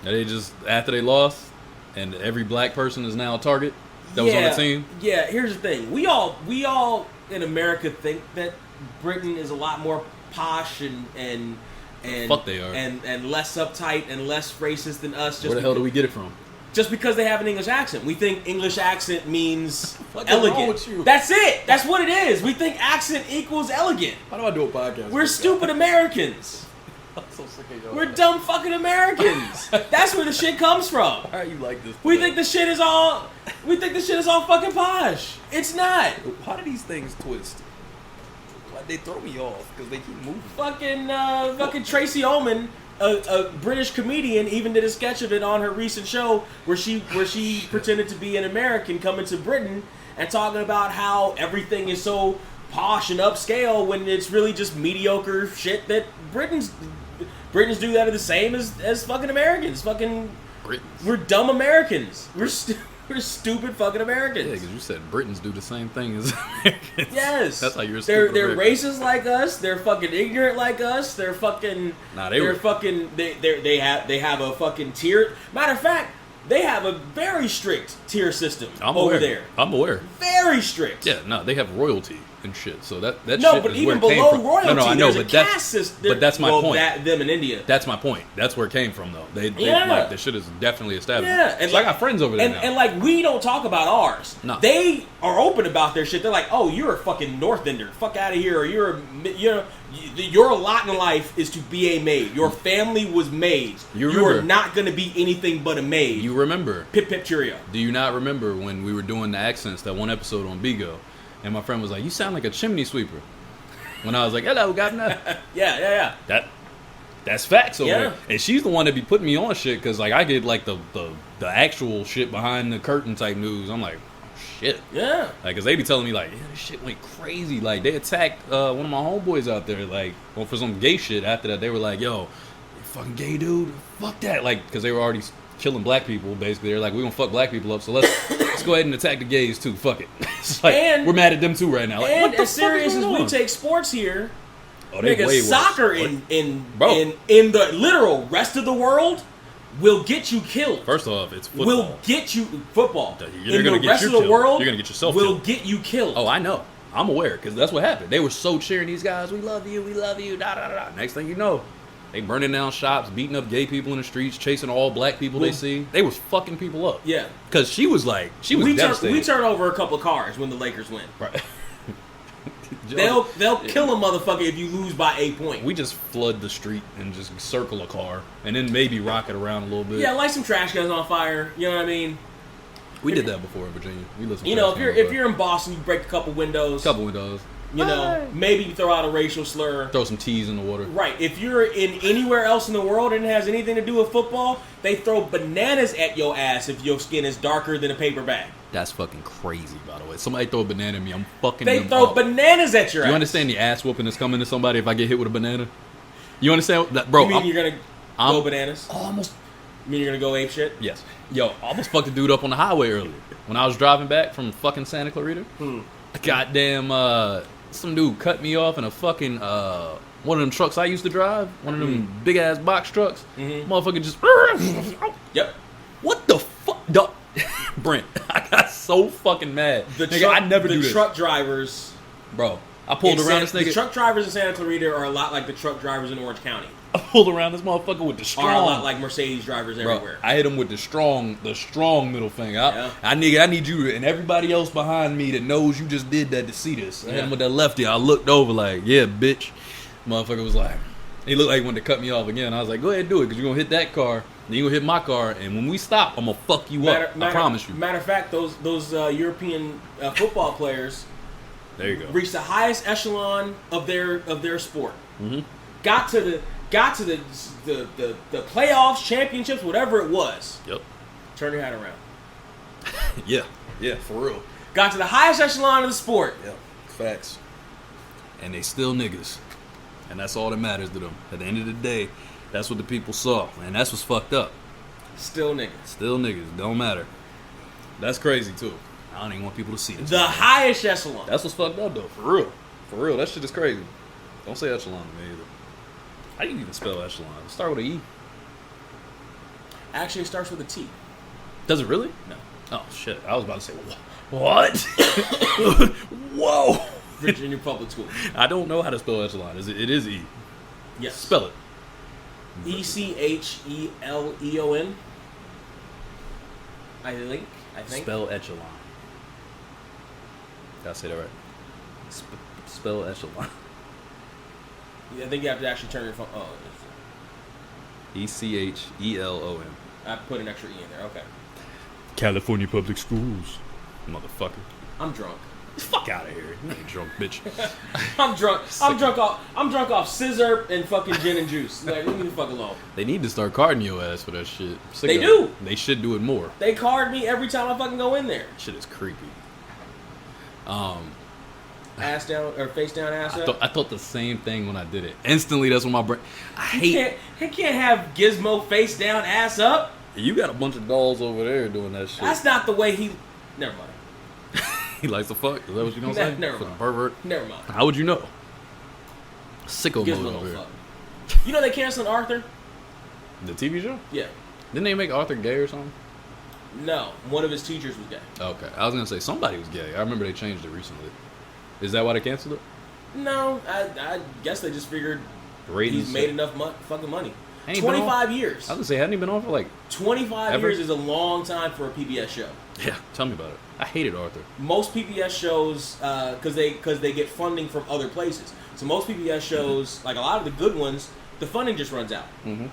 And they just, after they lost, and every black person is now a target that was on the team? Yeah, here's the thing. We all in America think that Britain is a lot more posh and fuck they are. And less uptight and less racist than us. Where the hell do we get it from? Just because they have an English accent. We think English accent means What's elegant. wrong with you? That's it. That's what it is. We think accent equals elegant. How do I do a podcast? We're stupid Americans. so sick of y'all. We're dumb fucking Americans. That's where the shit comes from. Why are you like this? We think the shit is all fucking posh. It's not. How do these things twist? Why they throw me off? Because they keep moving. Fucking Tracy Ullman, a British comedian, even did a sketch of it on her recent show where she pretended to be an American coming to Britain and talking about how everything is so posh and upscale when it's really just mediocre shit that Britons do that are the same as fucking Americans. Fucking Britons. We're dumb Americans. We're stupid fucking Americans. Yeah, because you said Britons do the same thing as Americans. Yes. That's how you're They're stupid. racist like us. They're fucking ignorant like us. They're fucking. Nah, they have a fucking tier. Matter of fact, they have a very strict tier system over there. I'm aware. Very strict. Yeah, no, they have royalty and shit. So that No, shit but is even where it came below from. royalty, No, I know, there's but a caste system. But that's my point. Them in India. That's my point. That's where it came from, though. They Yeah. like the shit is definitely established. Yeah, and so I got friends over there now. And like we don't talk about ours. No. They are open about their shit. They're like, oh, you're a fucking North Ender. Fuck out of here. Or your lot in life is to be a maid. Your family was maids. You You are remember- not going to be anything but a maid. You remember? Pip pip cheerio. Do you not remember when we were doing the accents that one episode on Bigo, and my friend was like, "You sound like a chimney sweeper." When I was like, "Hello, governor." Yeah. That's facts over Yeah. there. And she's the one that be putting me on shit because like I get like the actual shit behind the curtain type news. I'm like, oh, shit. Yeah. Like, cause they be telling me like, yeah, this shit went crazy. Like they attacked one of my homeboys out there, like, well, for some gay shit. After that, they were like, yo, you fucking gay dude, fuck that. Like, cause they were already killing black people. Basically, they're like, we're gonna fuck black people up, so let's go ahead and attack the gays too. Fuck it. It's like And- we're mad at them too right now. Like, And what the as fuck is serious as going we on? take sports here, Oh, they nigga, way worse. soccer Bro. in the literal rest of the world will get you killed. First off, it's football. Will get you football. You're in gonna the get rest you of the killed. world, You're gonna get yourself will killed. get you killed. Oh, I know. I'm aware because that's what happened. They were so cheering these guys. We love you. We love you. Da da da. Next thing you know, they burning down shops, beating up gay people in the streets, chasing all black people they see. They was fucking people up. Yeah. Because she was devastated. We turn over a couple of cars when the Lakers win. Right. They'll kill a motherfucker if you lose by 8 points. We just flood the street and just circle a car and then maybe rock it around a little bit. Yeah, light some trash cans on fire. You know what I mean? We did that before in Virginia. We lit some You know, trash cans if on you're in Boston, you break a couple windows. fire. Couple windows. You know, maybe you throw out a racial slur. Throw some teas in the water. Right. If you're in anywhere else in the world and it has anything to do with football, they throw bananas at your ass if your skin is darker than a paper bag. That's fucking crazy, by the way. Somebody throw a banana at me, I'm fucking They them throw up. bananas at your ass. You understand the ass whooping that's coming to somebody if I get hit with a banana? You understand that, bro? You mean you're gonna I'm- go bananas? Almost. You mean you're gonna go ape shit? Yes. Yo, I almost fucked a dude up on the highway earlier when I was driving back from fucking Santa Clarita. Goddamn, some dude cut me off in a fucking one of them trucks I used to drive, one of them big ass box trucks. Motherfucker just. Yep. What the fuck, dog? Brent, I got so fucking mad. Nigga, I never do this, truck drivers. bro. I pulled around this The nigga. truck drivers in Santa Clarita are a lot like the truck drivers in Orange County. I pulled around this motherfucker with the strong. Are a lot like Mercedes drivers Bro, everywhere. I hit him with the strong middle finger. Yeah. I need you and everybody else behind me that knows you just did that to see this. I hit him Yeah. with that lefty. I looked over like, yeah, bitch. Motherfucker was like, he looked like he wanted to cut me off again. I was like, go ahead and do it because you're going to hit that car, then you're going to hit my car, and when we stop, I'm going to fuck you up. I promise you. Matter of fact, those European football players There you go. reached the highest echelon of their sport. Mm-hmm. Got to the playoffs, championships, whatever it was. Yep. Turn your hat around. Yeah, for real. Got to the highest echelon of the sport. Yep. Facts. And they still niggas. And that's all that matters to them. At the end of the day, that's what the people saw. And that's what's fucked up. Still niggas. Still niggas. Don't matter. That's crazy, too. I don't even want people to see it. The highest echelon. That's what's fucked up, though. For real. For real. That shit is crazy. Don't say echelon to me, either. How do you even spell echelon? Start with an E. Actually, it starts with a T. Does it really? No. Oh, shit. I was about to say, what? Whoa. Virginia Public Schools. I don't know how to spell echelon. It is E. Yes. Spell it. ECHELEON. I think. Spell echelon. Did I say that right? Spell echelon. I think you have to actually turn your phone. Oh, ECHELON. I put an extra E in there. Okay. California Public Schools, motherfucker. I'm drunk. Fuck out of here. You ain't drunk, bitch. I'm drunk. I'm drunk off scissor and fucking gin and juice. Like, leave me the fuck alone. They need to start carding your ass for that shit. They do. They should do it more. They card me every time I fucking go in there. Shit is creepy. Ass down or face down, ass up. I thought the same thing when I did it. Instantly, that's when my brain. He can't have Gizmo face down, ass up. You got a bunch of dolls over there doing that shit. That's not the way he. Never mind. He likes to fuck. Is that what you gonna say? Never For mind. the pervert. Never mind. How would you know? Sicko Gizmo mode don't over here. fuck. You know they canceling Arthur? The TV show? Yeah. Didn't they make Arthur gay or something? No, one of his teachers was gay. Okay, I was gonna say somebody was gay. I remember they changed it recently. Is that why they canceled it? No, I guess they just figured Ratings. he's made enough fucking money. Ain't been 25 on- years. I was gonna say, hadn't he been on for like? 25 ever? years is a long time for a PBS show. Yeah, tell me about it. I hated Arthur. Most PBS shows, because they get funding from other places. So most PBS shows, like a lot of the good ones, the funding just runs out. Mm-hmm.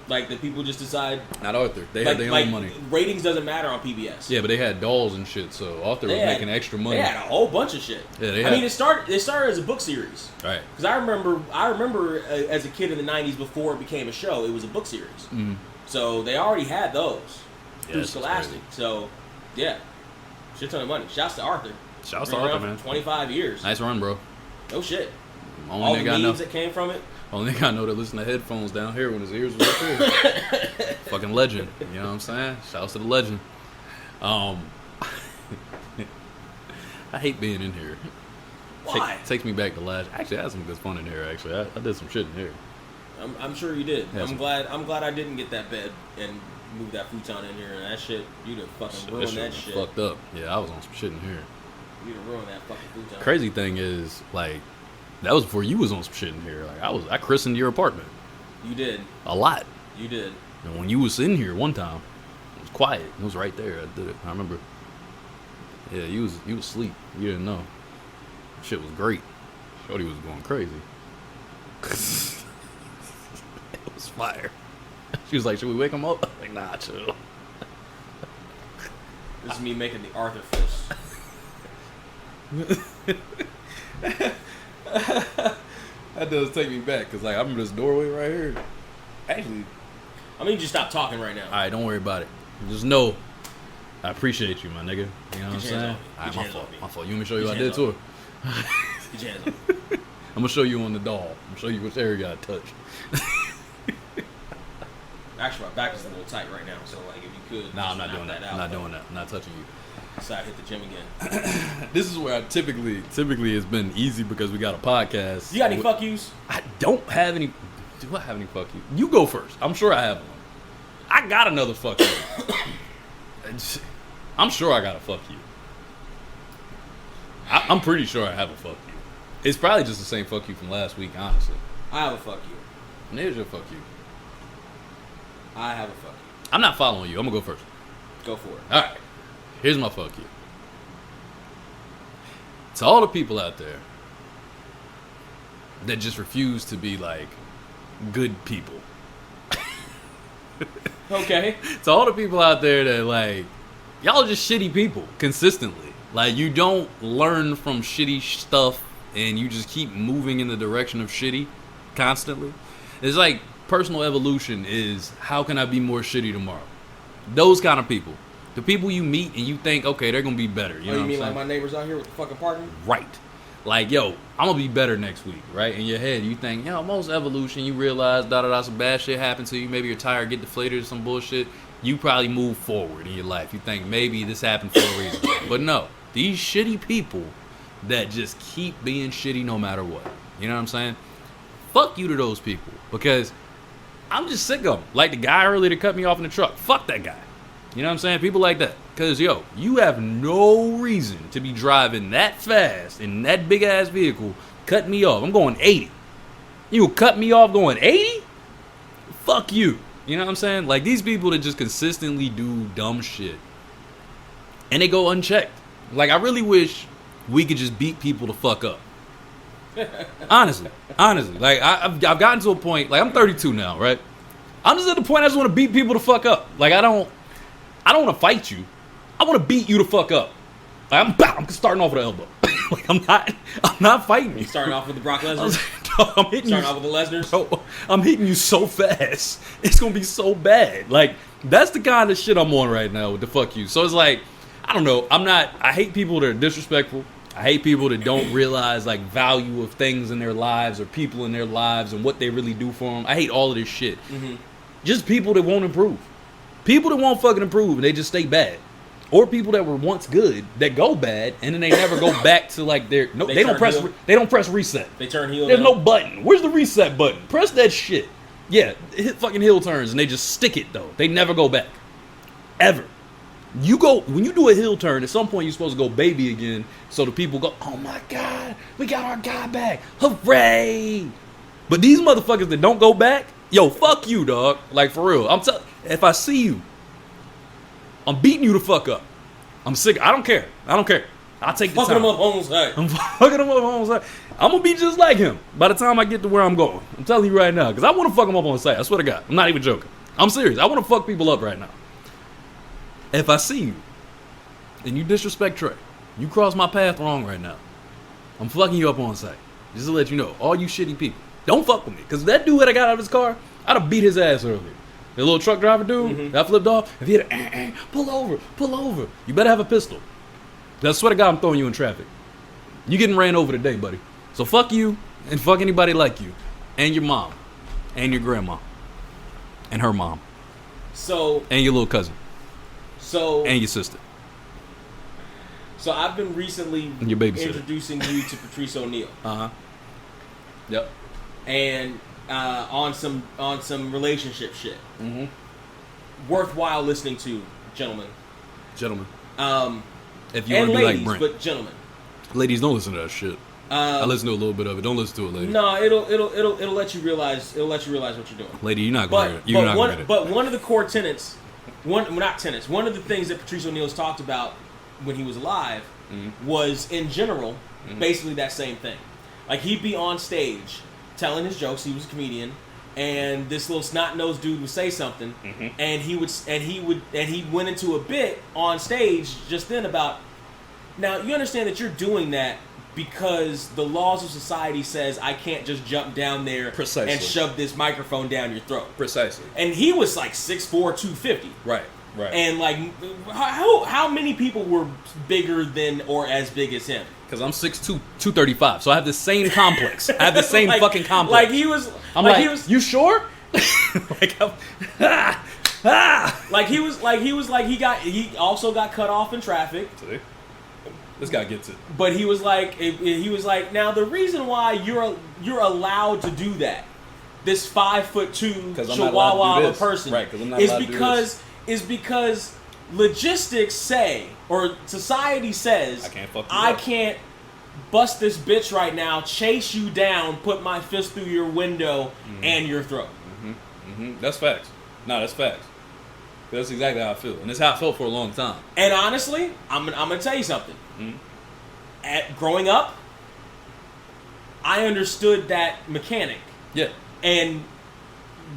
Like the people just decide. Not Arthur. They like, had their like, own money. Ratings doesn't matter on PBS. Yeah, but they had dolls and shit, so Arthur was making extra money. They had a whole bunch of shit. Yeah, they I had- mean, it started as a book series. Right. Because I remember as a kid in the '90s before it became a show, it was a book series. Mm-hmm. So they already had those through that's Scholastic. crazy. So yeah, shit ton of money. Shouts to Arthur. Shouts to Been Arthur, around man. for 25 years. Nice run, bro. No shit. Only All the nigga I know. memes that came from it. Only nigga I know that listen to headphones down here when his ears were up here. Fucking legend. You know what I'm saying? Shouts to the legend. I hate being in here. Why? Takes me back to last. Actually, I had some good fun in here. Actually, I did some shit in here. I'm sure you did. Yeah, I'm glad I didn't get that bed and move that futon in here and that shit. You'd have fucking ruined This that shit shit. was fucked up. Yeah, I was on some shit in here. You'd have ruined that fucking futon. Crazy thing is, like, that was before you was on some shit in here. Like, I christened your apartment You did. a lot. You did. And when you was in here one time, it was quiet. It was right there. I did it. I remember. Yeah, you was asleep. You didn't know. Shit was great. Shorty was going crazy. It was fire. She was like, "Should we wake him up?" I'm like, nah, chill. This is me making the Arthur fist. That does take me back, because like I remember this doorway right here. Actually, I mean, just stop talking right now. all right, don't worry about it. Just know I appreciate you, my nigga. You know what I'm Get your hands saying? off me. All right, Get your my hands fault. off me. My fault. You want me to show you what I Get your did to hands her? Get your hands up. I'm gonna show you on the doll. I'm gonna show you which area I touched. Actually, my back is a little tight right now, so like if you could. Nah, I'm just not knock doing that. out, I'm not doing that. I'm not touching you. So I hit the gym again. This is where I typically it's been easy because we got a podcast. You got any fuck yous? I don't have any. Do I have any fuck you? You go first. I'm sure I have one. I got another fuck you. I'm sure I got a fuck you. I'm pretty sure I have a fuck you. It's probably just the same fuck you from last week, honestly. I have a fuck you. And here's your fuck you. I have a fuck you. I'm not following you. I'm gonna go first. Go for it. All right. Here's my fuck you. To all the people out there that just refuse to be like good people. Okay. To all the people out there that like y'all are just shitty people consistently. Like you don't learn from shitty stuff and you just keep moving in the direction of shitty constantly. It's like personal evolution is how can I be more shitty tomorrow? Those kind of people. The people you meet and you think, okay, they're gonna be better. You know You what mean I'm like saying? my neighbors out here with the fucking parking? Right. Like, yo, I'm gonna be better next week, right? In your head, you think, yo, most evolution, you realize, some bad shit happened to you. Maybe your tire get deflated or some bullshit. You probably move forward in your life. You think maybe this happened for a reason. But no, these shitty people that just keep being shitty no matter what. You know what I'm saying? Fuck you to those people. Because I'm just sick of them. Like the guy earlier that cut me off in the truck. Fuck that guy. You know what I'm saying? People like that. Because, yo, you have no reason to be driving that fast in that big-ass vehicle, cutting me off. I'm going 80. You cut me off going 80? Fuck you. You know what I'm saying? Like, these people that just consistently do dumb shit. And they go unchecked. Like, I really wish we could just beat people to fuck up. Honestly. Like, I've gotten to a point, like, I'm 32 now, right? I'm just at the point I just want to beat people the fuck up. Like, I don't want to fight you. I want to beat you the fuck up. Like, I'm starting off with an elbow. Like, I'm not fighting you. Starting off with the Brock Lesnar. I'm hitting Starting off with the Lesnar's. Bro, I'm hitting you so fast. It's gonna be so bad. Like, that's the kind of shit I'm on right now with the fuck you. So it's like, I don't know. I hate people that are disrespectful. I hate people that don't realize, like, value of things in their lives or people in their lives and what they really do for them. I hate all of this shit. Mm-hmm. Just people that won't improve. People that won't fucking improve and they just stay bad. Or people that were once good that go bad and then they never go back to, like, their they don't press reset. They turn heel. There's no button. Where's the reset button? Press that shit. Yeah, hit fucking heel turns and they just stick it though. They never go back. Ever. When you do a heel turn, at some point you're supposed to go baby again so the people go, "Oh my God, we got our guy back. Hooray!" But these motherfuckers that don't go back, yo, fuck you, dog. Like, for real. If I see you, I'm beating you the fuck up. I'm sick. I don't care. I'll take the time. Fucking him up on side. I'm fucking him up on side. I'm going to be just like him by the time I get to where I'm going. I'm telling you right now. Because I want to fuck him up on the side. I swear to God. I'm not even joking. I'm serious. I want to fuck people up right now. If I see you and you disrespect Trey, you cross my path wrong right now, I'm fucking you up on site. Just to let you know. All you shitty people. Don't fuck with me. Because that dude that I got out of his car, I'd have beat his ass earlier. The little truck driver dude that flipped off, if he had pull over. You better have a pistol. I swear to God, I'm throwing you in traffic. You getting ran over today, buddy. So fuck you and fuck anybody like you. And your mom. And your grandma. And her mom. And your little cousin. And your sister. So I've been recently introducing you to Patrice O'Neal. Uh-huh. Yep. And on some relationship shit. Mm-hmm. Worthwhile listening to, gentlemen. If you want to be ladies, like Brent. but gentlemen. Ladies, don't listen to that shit. I listen to a little bit of it. Don't listen to it, lady. No, it'll let you realize what you're doing. Lady, you're not going to hear it. But one of the core tenets, one of the things that Patrice O'Neal's talked about when he was alive was, in general, basically that same thing. Like, he'd be on stage telling his jokes. He was a comedian, and this little snot-nosed dude would say something, and he went into a bit on stage just then about, now you understand that you're doing that because the laws of society says I can't just jump down there and shove this microphone down your throat. Precisely. And he was like 6'4", 250. Right. And like, how many people were bigger than or as big as him? Because I'm 6'2", 235, so I have the same complex. I have the same fucking complex. Like, he was... you sure? He also got cut off in traffic. See? This guy gets it. But he was like, now the reason why you're allowed to do that, this 5'2" chihuahua of a person, right? Because I'm not allowed to do this. Is because logistics say, or society says, I can't bust this bitch right now, chase you down, put my fist through your window and your throat. That's facts. No, that's facts. That's exactly how I feel, and it's how I felt for a long time. And honestly, I'm gonna tell you something. Growing up, I understood that mechanic. Yeah. And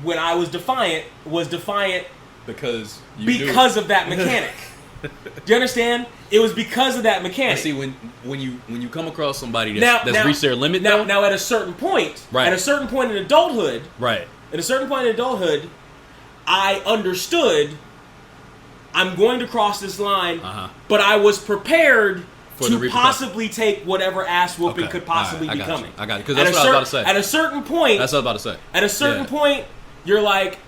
when I was defiant because of that mechanic. Do you understand? It was because of that mechanic. I see, when you come across somebody that's reached their limit now at a certain point, right. At a certain point in adulthood, right. At a certain point in adulthood, I understood I'm going to cross this line, but I was prepared to possibly take whatever ass whooping could possibly be coming. I got it. Because that's what I was about to say. At a certain point, that's what I was about to say. At a certain point, you're like,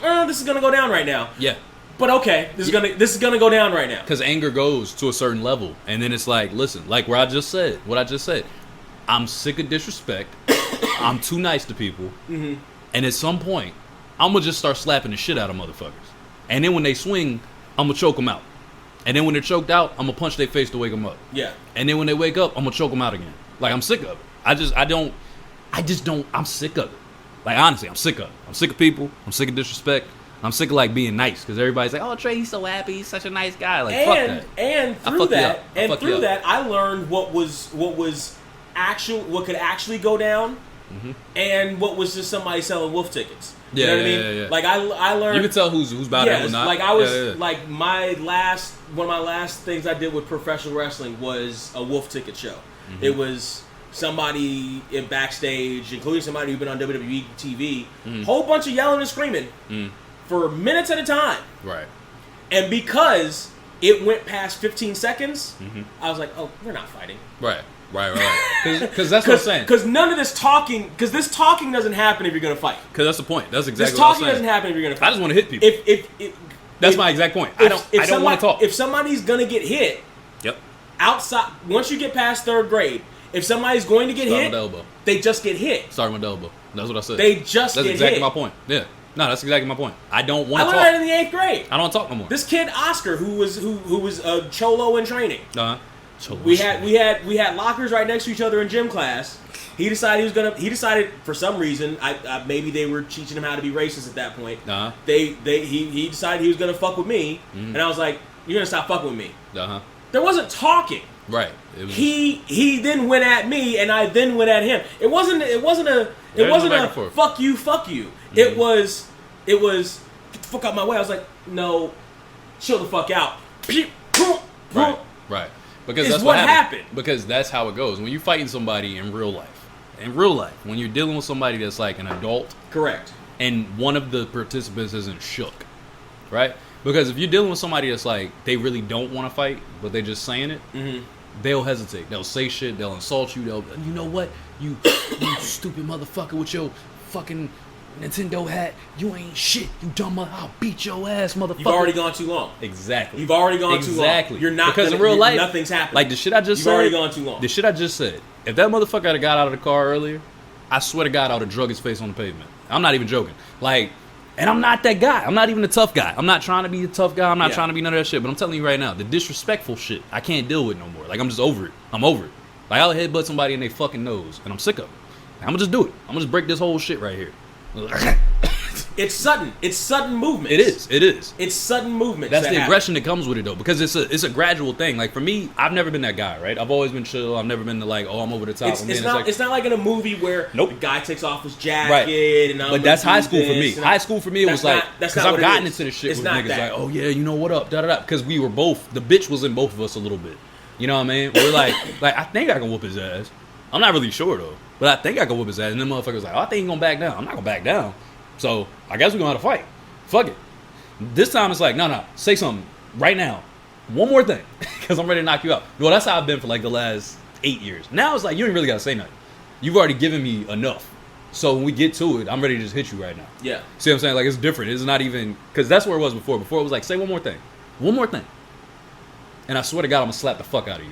this is gonna go down right now. Yeah. But okay, this is gonna go down right now. Because anger goes to a certain level, and then it's like, listen, like what I just said. I'm sick of disrespect. I'm too nice to people, and at some point, I'm gonna just start slapping the shit out of motherfuckers. And then when they swing, I'm gonna choke them out. And then when they're choked out, I'm gonna punch their face to wake them up. Yeah. And then when they wake up, I'm gonna choke them out again. Like, I'm sick of it. I'm sick of it. Like, honestly, I'm sick of it. I'm sick of people. I'm sick of disrespect. I'm sick of, like, being nice because everybody's like, "Oh, Trey, he's so happy. He's such a nice guy." Like, fuck that. And through that, I learned what could actually go down, and what was just somebody selling wolf tickets. You Yeah, know what yeah, I mean? yeah, yeah. Like I learned. You can tell who's about it and who's not. Like I was Yeah. like one of my last things I did with professional wrestling was a wolf ticket show. It was somebody in backstage, including somebody who'd been on WWE TV, whole bunch of yelling and screaming for minutes at a time. Right. And because it went past 15 seconds, I was like, oh, we're not fighting. Right. Because that's what I'm saying. Because none of this talking, because this talking doesn't happen if you're going to fight. Because that's the point. That's exactly This what I'm talking saying. doesn't happen if you're going to fight. I just want to hit people. That's my exact point. I don't want to talk. If somebody's going to get hit, Yep. outside, once you get past third grade, if somebody's going to get Start hit, with the elbow. they just get hit. Starting with the elbow. That's what I said. They just That's get exactly hit. my point. Yeah. No, that's exactly my point. I don't want I to learned that talk. in the 8th grade. I don't want to talk no more. This kid Oscar, who was a cholo in training. So We had lockers right next to each other in gym class. He decided for some reason, maybe they were teaching him how to be racist at that point. He decided he was gonna fuck with me, and I was like, "You're gonna stop fucking with me." There wasn't talking. Right. It was He then went at me, and I then went at him. It wasn't a fuck you. It was get the fuck out my way. I was like, no, chill the fuck out. Right. Because Is that's what what happened. Because that's how it goes. When you're fighting somebody in real life, when you're dealing with somebody that's like an adult, Correct. and one of the participants isn't shook, right? Because if you're dealing with somebody that's like, they really don't want to fight, but they're just saying it, they'll hesitate. They'll say shit. They'll insult you. They'll, you know what? You stupid motherfucker with your fucking Nintendo hat. You ain't shit. You dumb mother. I'll beat your ass, motherfucker. You've already gone too long. Exactly. You've already gone too long. Exactly. You're not because gonna, in real life, nothing's happening. Like the shit I just said. You've already gone too long. The shit I just said. If that motherfucker had got out of the car earlier, I swear to God, I would have drug his face on the pavement. I'm not even joking. Like, and I'm not that guy. I'm not even a tough guy. I'm not trying to be a tough guy. I'm not trying to be none of that shit. But I'm telling you right now, the disrespectful shit, I can't deal with no more. Like, I'm just over it. I'm over it. Like, I'll headbutt somebody in their fucking nose, and I'm sick of it. I'm gonna just do it. I'm gonna just break this whole shit right here. It's sudden. It's sudden movement. It is. It's sudden movement. That's the aggression that comes with it, though, because it's a gradual thing. Like, for me, I've never been that guy, right? I've always been chill. I've never been the like, oh, I'm over the top. It's not like in a movie where the guy takes off his jacket right. and that's high school for me. High school for me, it was like, because I've gotten into the shit it's with niggas like, oh yeah, you know what up, da da da. Because we were both, the bitch was in both of us a little bit. You know what I mean? We're like I think I can whoop his ass. I'm not really sure though, but I think I can whoop his ass. And then motherfuckers like, oh, I think he's gonna back down. I'm not gonna back down. So I guess we're gonna have to fight. Fuck it. This time it's like, no, say something right now. One more thing, because I'm ready to knock you out. Well, that's how I've been for like the last 8 years. Now it's like, you ain't really gotta say nothing. You've already given me enough. So when we get to it, I'm ready to just hit you right now. Yeah. See what I'm saying? Like, it's different. It's not even, because that's where it was before. Before it was like, say one more thing. One more thing. And I swear to God, I'm gonna slap the fuck out of you.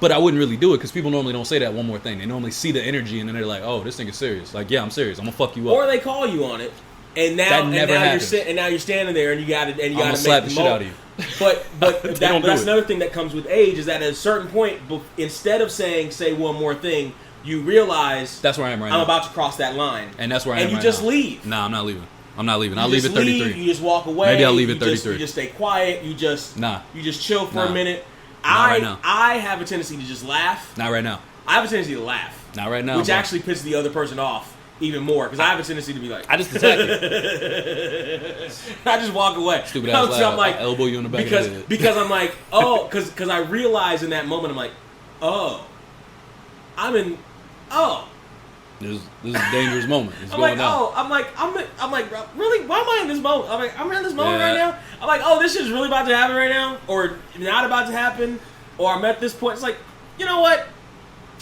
But I wouldn't really do it because people normally don't say that one more thing. They normally see the energy and then they're like, "Oh, this thing is serious." Like, yeah, I'm serious. I'm gonna fuck you up. Or they call you on it, and now you're standing there and you got to make slap the shit out of you. But that's another thing that comes with age is that at a certain point, instead of say one more thing, you realize that's where I am right now. I'm about to cross that line, and that's where I am. And you right just now. leave. Nah, I'm not leaving. I'll leave at 33. You just walk away. Maybe I'll leave at 33. You just stay quiet. You just chill for a minute. Right now. I have a tendency to just laugh. Not right now. I have a tendency to laugh. Not right now. Which actually pisses the other person off even more because I have a tendency to be like, I just attack you. I just walk away. Stupid ass laugh. I'm like, I'll elbow you in the back of the head. Because I'm like, oh, because I realize in that moment I'm like, oh, This is a dangerous moment. It's I'm going like, down. I'm like, really? Why am I in this moment? I'm in this moment right now. I'm like, oh, this shit's really about to happen right now, or not about to happen, or I'm at this point. It's like, you know what?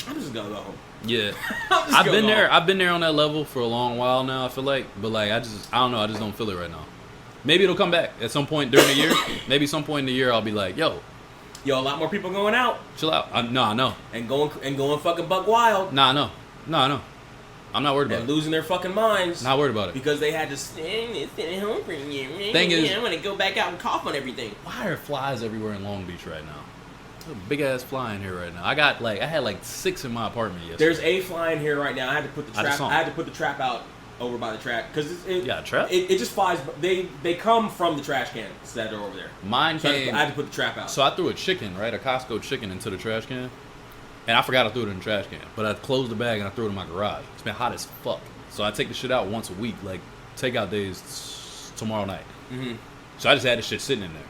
I'm just gonna go home. Yeah, I've been there. I've been there on that level for a long while now. I feel like, but like, I don't know. I just don't feel it right now. Maybe it'll come back at some point during the year. Maybe some point in the year I'll be like, yo, a lot more people going out. Chill out. I know. And going fucking buck wild. Nah, I know. I'm not worried about it. Losing their fucking minds. Not worried about it. Because they had to stay at home for a year. Thing is, I'm going to go back out and cough on everything. Why are flies everywhere in Long Beach right now? There's a big ass fly in here right now. I had like 6 in my apartment yesterday. There's a fly in here right now. I had to put the trap out over by the track because it just flies. They come from the trash cans that are over there. Mine came. I had to put the trap out. So I threw a Costco chicken into the trash can. And I forgot I threw it in the trash can. But I closed the bag and I threw it in my garage. It's been hot as fuck. So I take the shit out once a week. Like, takeout days tomorrow night. Mm-hmm. So I just had the shit sitting in there.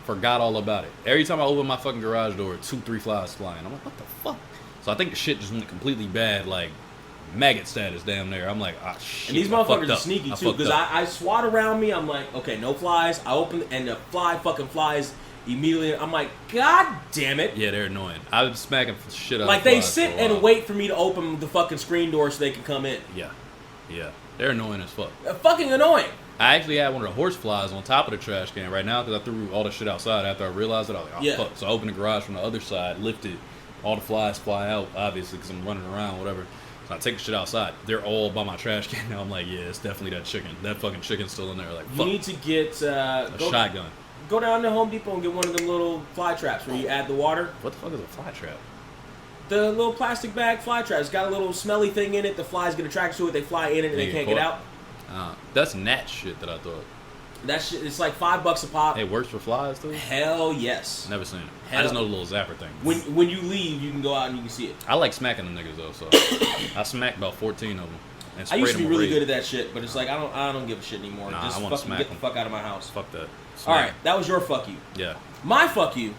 Forgot all about it. Every time I open my fucking garage door, 2-3 flies flying. I'm like, what the fuck? So I think the shit just went completely bad, like maggot status down there. I'm like, ah, shit. And these motherfuckers are sneaky too, because I swat around me. I'm like, okay, no flies. I open and the fly fucking flies immediately. I'm like, god damn it. Yeah, they're annoying. I was smacking shit out. Like they sit and wait for me to open the fucking screen door so they can come in. Yeah, they're annoying as fuck. They're fucking annoying. I actually had one of the horse flies on top of the trash can right now because I threw all the shit outside after I realized it. I was like, oh, fuck. So I opened the garage from the other side, lifted, all the flies fly out, obviously, because I'm running around, whatever. So I take the shit outside. They're all by my trash can now. I'm like, yeah, it's definitely that chicken. That fucking chicken's still in there. Like, fuck. You need to get a shotgun. Go down to Home Depot and get one of them little fly traps where you add the water. What the fuck is a fly trap? The little plastic bag fly trap. It's got a little smelly thing in it. The flies get attracted to it. They fly in it and they can't get out. That's gnat shit that I thought. That shit, it's like $5 a pop. It works for flies too? Hell yes. Never seen it. I just know the little zapper thing. When you leave, you can go out and you can see it. I like smacking them niggas though, so I smacked about 14 of them. And I used to be really good at that shit, but it's like I don't give a shit anymore. Nah, just I want to fucking smack get the fuck out of my house. Fuck that. All right, that was your fuck you. Yeah. My fuck you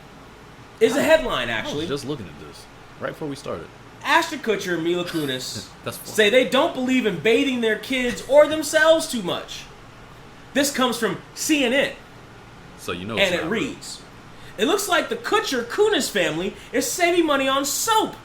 is a headline actually. I was just looking at this right before we started. Ashton Kutcher and Mila Kunis That's say they don't believe in bathing their kids or themselves too much. This comes from CNN. So you know, and it reads, it looks like the Kutcher-Kunis family is saving money on soap.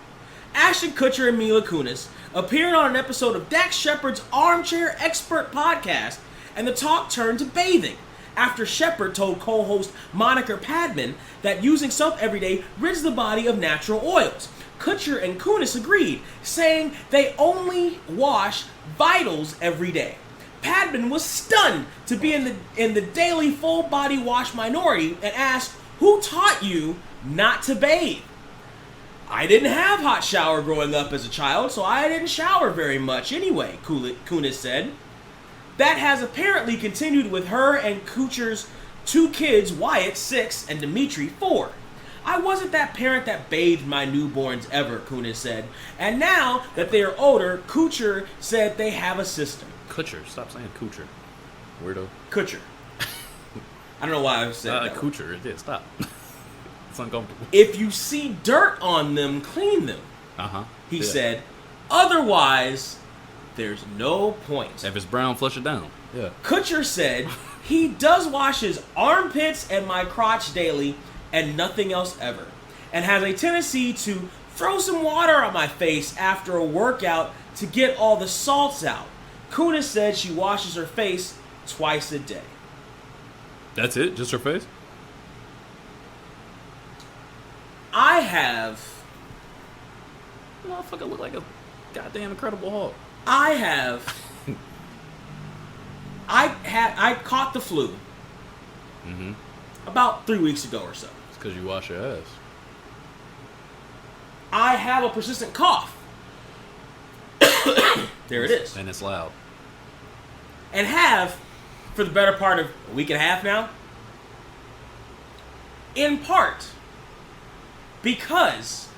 Ashton Kutcher and Mila Kunis appeared on an episode of Dax Shepard's Armchair Expert podcast, and the talk turned to bathing, after Shepard told co-host Monica Padman that using soap every day rids the body of natural oils. Kutcher and Kunis agreed, saying they only wash vitals every day. Padman was stunned to be in the daily full body wash minority and asked, "Who taught you not to bathe?" "I didn't have hot shower growing up as a child, so I didn't shower very much anyway," Kunis said. That has apparently continued with her and Kutcher's 2 kids, Wyatt, 6, and Dimitri, 4. "I wasn't that parent that bathed my newborns ever," Kunis said. And now that they are older, Kutcher said they have a system. Kutcher. Stop saying Kutcher. Weirdo. Kutcher. I don't know why I said that. Kutcher. It did. Stop. It's uncomfortable. "If you see dirt on them, clean them," he said. "Otherwise, there's no point." If it's brown, flush it down. Yeah. Kutcher said he does wash his armpits and my crotch daily and nothing else ever, and has a tendency to throw some water on my face after a workout to get all the salts out. Kunis said she washes her face twice a day. That's it? Just her face? I have... Motherfucker look like a goddamn Incredible Hulk. I caught the flu about 3 weeks ago or so. It's because you wash your ass. I have a persistent cough. There it is. And it's loud. And have, for the better part of a week and a half now, in part because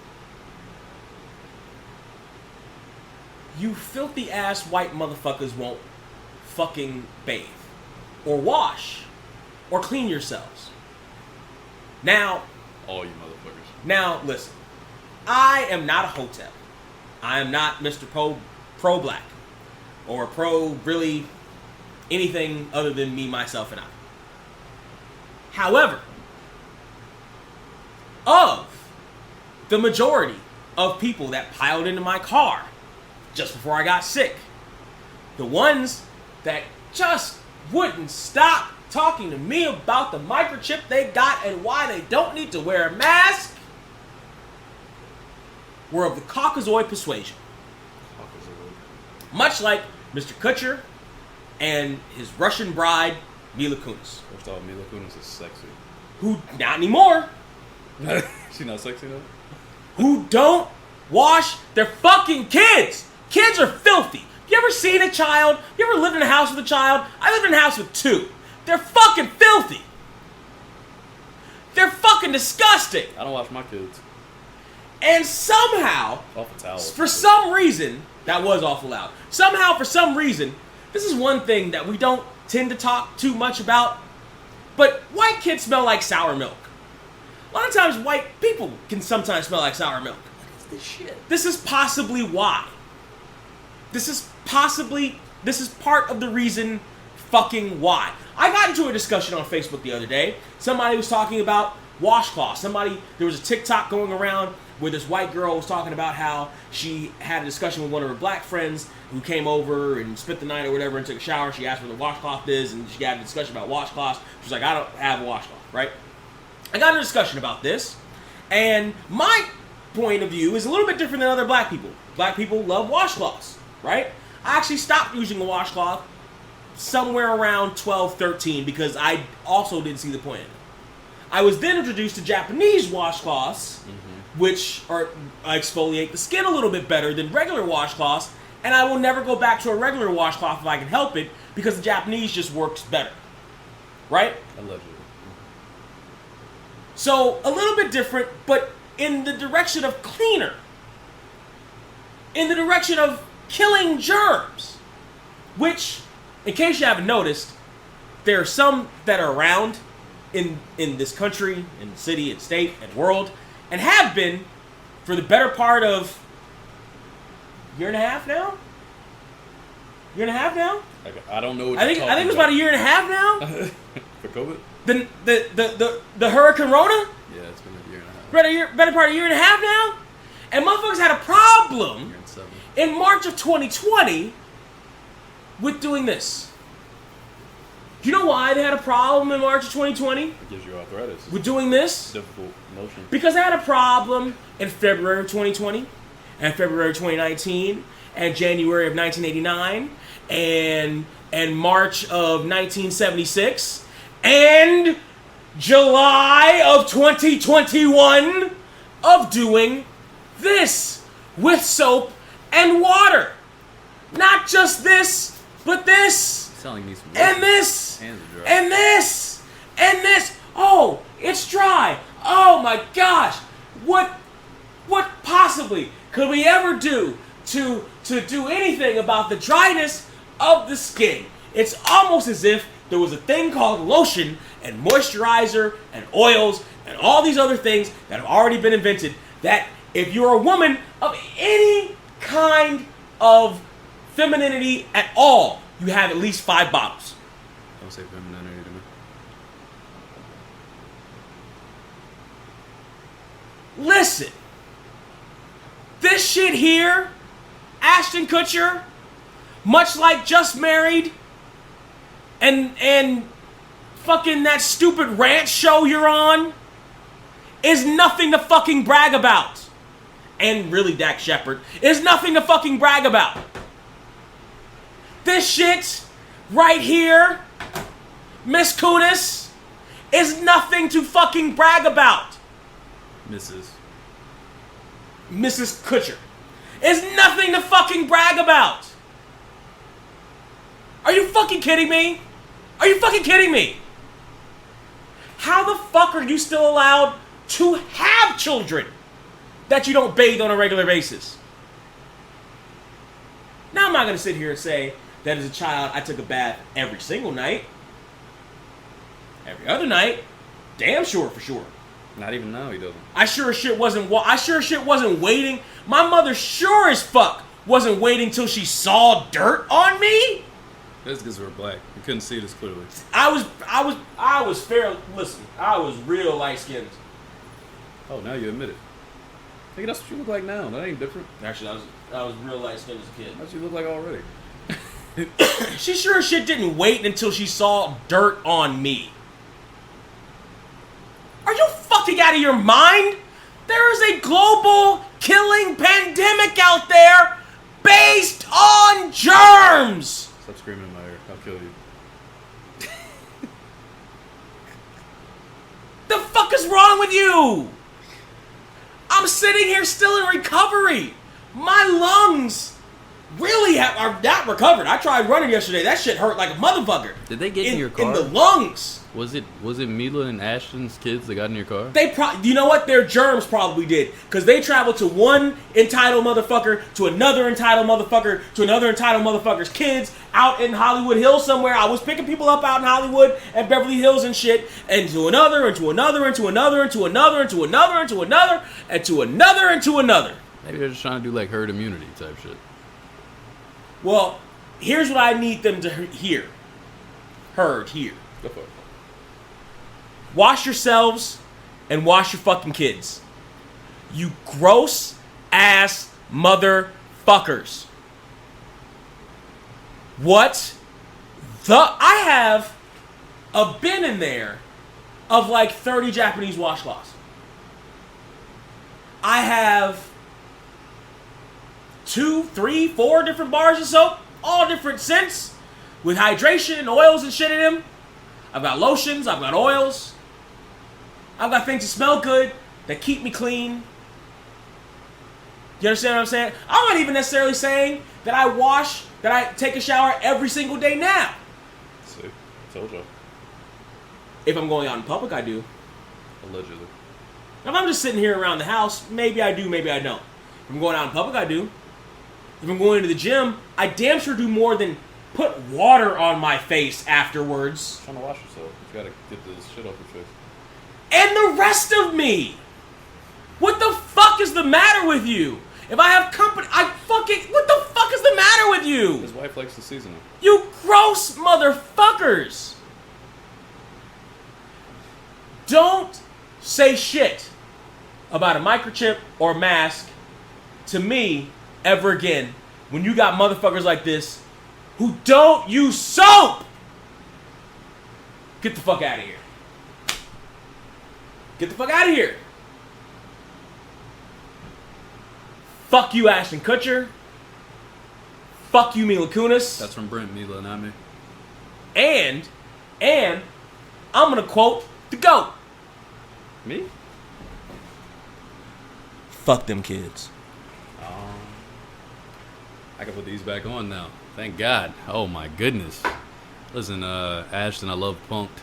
you filthy ass white motherfuckers won't fucking bathe or wash or clean yourselves. Now, all you motherfuckers. Now, listen. I am not a hotel. I am not Mr. Pro Black or pro really anything other than me, myself, and I. However, of the majority of people that piled into my car just before I got sick, the ones that just wouldn't stop talking to me about the microchip they got and why they don't need to wear a mask were of the Caucasoid persuasion. Much like Mr. Kutcher and his Russian bride, Mila Kunis. First off, Mila Kunis is sexy. Who, not anymore, She not sexy though? who don't wash their fucking kids. Kids are filthy. You ever seen a child? You ever lived in a house with a child? I lived in a house with 2. They're fucking filthy. They're fucking disgusting. I don't wash my kids. And somehow, Awful towel. for some reason, that was awful loud. Somehow, for some reason, this is one thing that we don't tend to talk too much about, but white kids smell like sour milk. A lot of times, white people can sometimes smell like sour milk. What is this shit? This is possibly why. This is part of the reason fucking why. I got into a discussion on Facebook the other day. Somebody was talking about washcloths. There was a TikTok going around where this white girl was talking about how she had a discussion with one of her black friends who came over and spent the night or whatever and took a shower. She asked where the washcloth is, and she had a discussion about washcloths. She was like, I don't have a washcloth, right? I got into a discussion about this, and my point of view is a little bit different than other black people. Black people love washcloths, right? I actually stopped using a washcloth somewhere around 12, 13 because I also didn't see the point in it. I was then introduced to Japanese washcloths, which exfoliate the skin a little bit better than regular washcloths, and I will never go back to a regular washcloth if I can help it because the Japanese just works better, right? Allegedly. So, a little bit different, but in the direction of cleaner. In the direction of killing germs. Which, in case you haven't noticed, there are some that are around in this country, in the city, and state, and world, and have been for the better part of a year and a half now? I don't know what I think it was about a year and a half now. For COVID? The Hurricane Rona? Yeah, it's been a year and a half. Better part of a year and a half now? And motherfuckers had a problem Year and 7. in March of 2020 with doing this. Do you know why they had a problem in March of 2020 It gives you arthritis. with doing this? Difficult motion. Because they had a problem in February of 2020, and February of 2019, and January of 1989, and March of 1976, and July of 2021 of doing this with soap and water. Not just this, but this. Telling me some And this, Hands are dry. and this, and this. Oh, it's dry. Oh my gosh. What possibly could we ever do to do anything about the dryness of the skin? It's almost as if there was a thing called lotion and moisturizer and oils and all these other things that have already been invented that if you're a woman of any kind of femininity at all, you have at least 5 bottles. Don't say femininity to me. Listen, this shit here, Ashton Kutcher, much like Just Married, and fucking that stupid ranch show you're on, is nothing to fucking brag about. And really, Dak Shepard, is nothing to fucking brag about. This shit right here, Miss Kunis, is nothing to fucking brag about. Mrs. Kutcher, is nothing to fucking brag about. Are you fucking kidding me? Are you fucking kidding me? How the fuck are you still allowed to have children that you don't bathe on a regular basis? Now, I'm not going to sit here and say that as a child I took a bath every single night. Every other night. Damn sure, for sure. Not even now he doesn't. I sure as shit wasn't waiting. My mother sure as fuck wasn't waiting till she saw dirt on me. That's because we're black. You couldn't see this clearly. I was fair. Listen, I was real light skinned. Oh, now you admit it. Nigga, that's what you look like now. That ain't different. Actually, I was real light skinned as a kid. That's what you look like already. She sure as shit didn't wait until she saw dirt on me. Are you fucking out of your mind? There is a global killing pandemic out there based on germs. Stop screaming in my ear. I'll kill you. The fuck is wrong with you? I'm sitting here still in recovery. My lungs really are not recovered. I tried running yesterday. That shit hurt like a motherfucker. Did they get in your car? In the lungs. Was it Mila and Ashton's kids that got in your car? You know what? Their germs probably did. Because they traveled to one entitled motherfucker, to another entitled motherfucker, to another entitled motherfucker's kids out in Hollywood Hills somewhere. I was picking people up out in Hollywood and Beverly Hills and shit. And to another, and to another, and to another, and to another, and to another, and to another, and to another, and to another. Maybe they're just trying to do like herd immunity type shit. Well, here's what I need them to hear. Heard here. Go for it. Wash yourselves and wash your fucking kids. You gross ass motherfuckers. What the? I have a bin in there of like 30 Japanese washcloths. I have 2, 3, 4 different bars of soap, all different scents, with hydration and oils and shit in them. I've got lotions, I've got oils. I've got things that smell good, that keep me clean. You understand what I'm saying? I'm not even necessarily saying that I take a shower every single day now. See, I told you. If I'm going out in public, I do. Allegedly. If I'm just sitting here around the house, maybe I do, maybe I don't. If I'm going out in public, I do. If I'm going to the gym, I damn sure do more than put water on my face afterwards. Trying to wash yourself. You gotta get this shit off your face. And the rest of me. What the fuck is the matter with you? If I have company, what the fuck is the matter with you? His wife likes the seasoning. You gross motherfuckers. Don't say shit about a microchip or mask to me ever again when you got motherfuckers like this who don't use soap. Get the fuck out of here. Get the fuck out of here. Fuck you, Ashton Kutcher. Fuck you, Mila Kunis. That's from Brent, Mila, not me. And I'm gonna quote the GOAT. Me? Fuck them kids. I can put these back on now. Thank God. Oh my goodness. Listen, Ashton, I love Punked.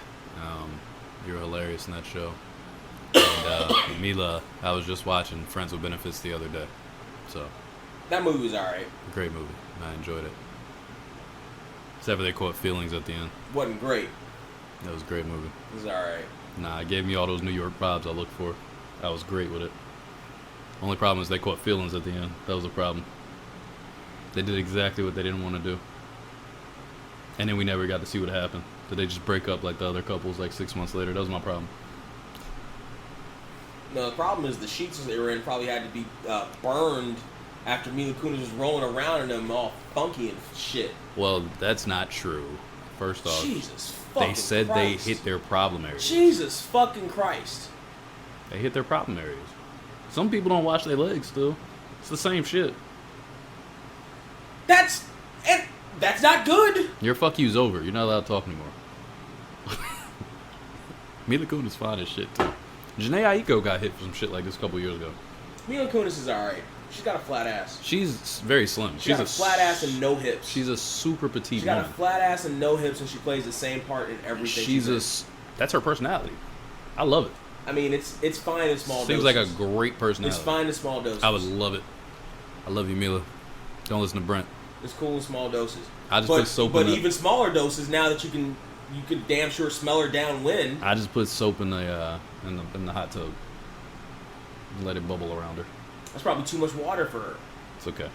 You're hilarious in that show. And Mila, I was just watching Friends with Benefits the other day. So That movie was alright. great movie. I enjoyed it. Except for they quote feelings at the end. Wasn't great. That was a great movie. It was alright. Nah, it gave me all those New York vibes I looked for. I was great with it. Only problem is they quote feelings at the end. That was a problem. They did exactly what they didn't want to do. And then we never got to see what happened. Did they just break up like the other couples like 6 months later? That was my problem. No, the problem is the sheets they were in probably had to be burned after Mila Kunis was rolling around in them all funky and shit. Well, that's not true. First off, Jesus fucking they said Christ. they hit their problem areas. Jesus fucking Christ. They hit their problem areas. Some people don't wash their legs still. It's the same shit. That's not good. Your fuck you's over. You're not allowed to talk anymore. Mila Kunis is fine as shit too. Janae Aiko got hit for some shit like this a couple years ago. Mila Kunis is alright. She's got a flat ass. She's very slim. She's got a flat ass and no hips. She's a super petite She's got woman. a flat ass and no hips, and she plays the same part in everything. That's her personality. I love it. I mean, it's fine in small Seems doses. like a great personality. It's fine in small doses. I would love it. I love you, Mila. Don't listen to Brent. It's cool in small doses. I just put soap but in even smaller doses now that you can damn sure smell her downwind. I just put soap in the hot tub. And let it bubble around her. That's probably too much water for her. It's okay.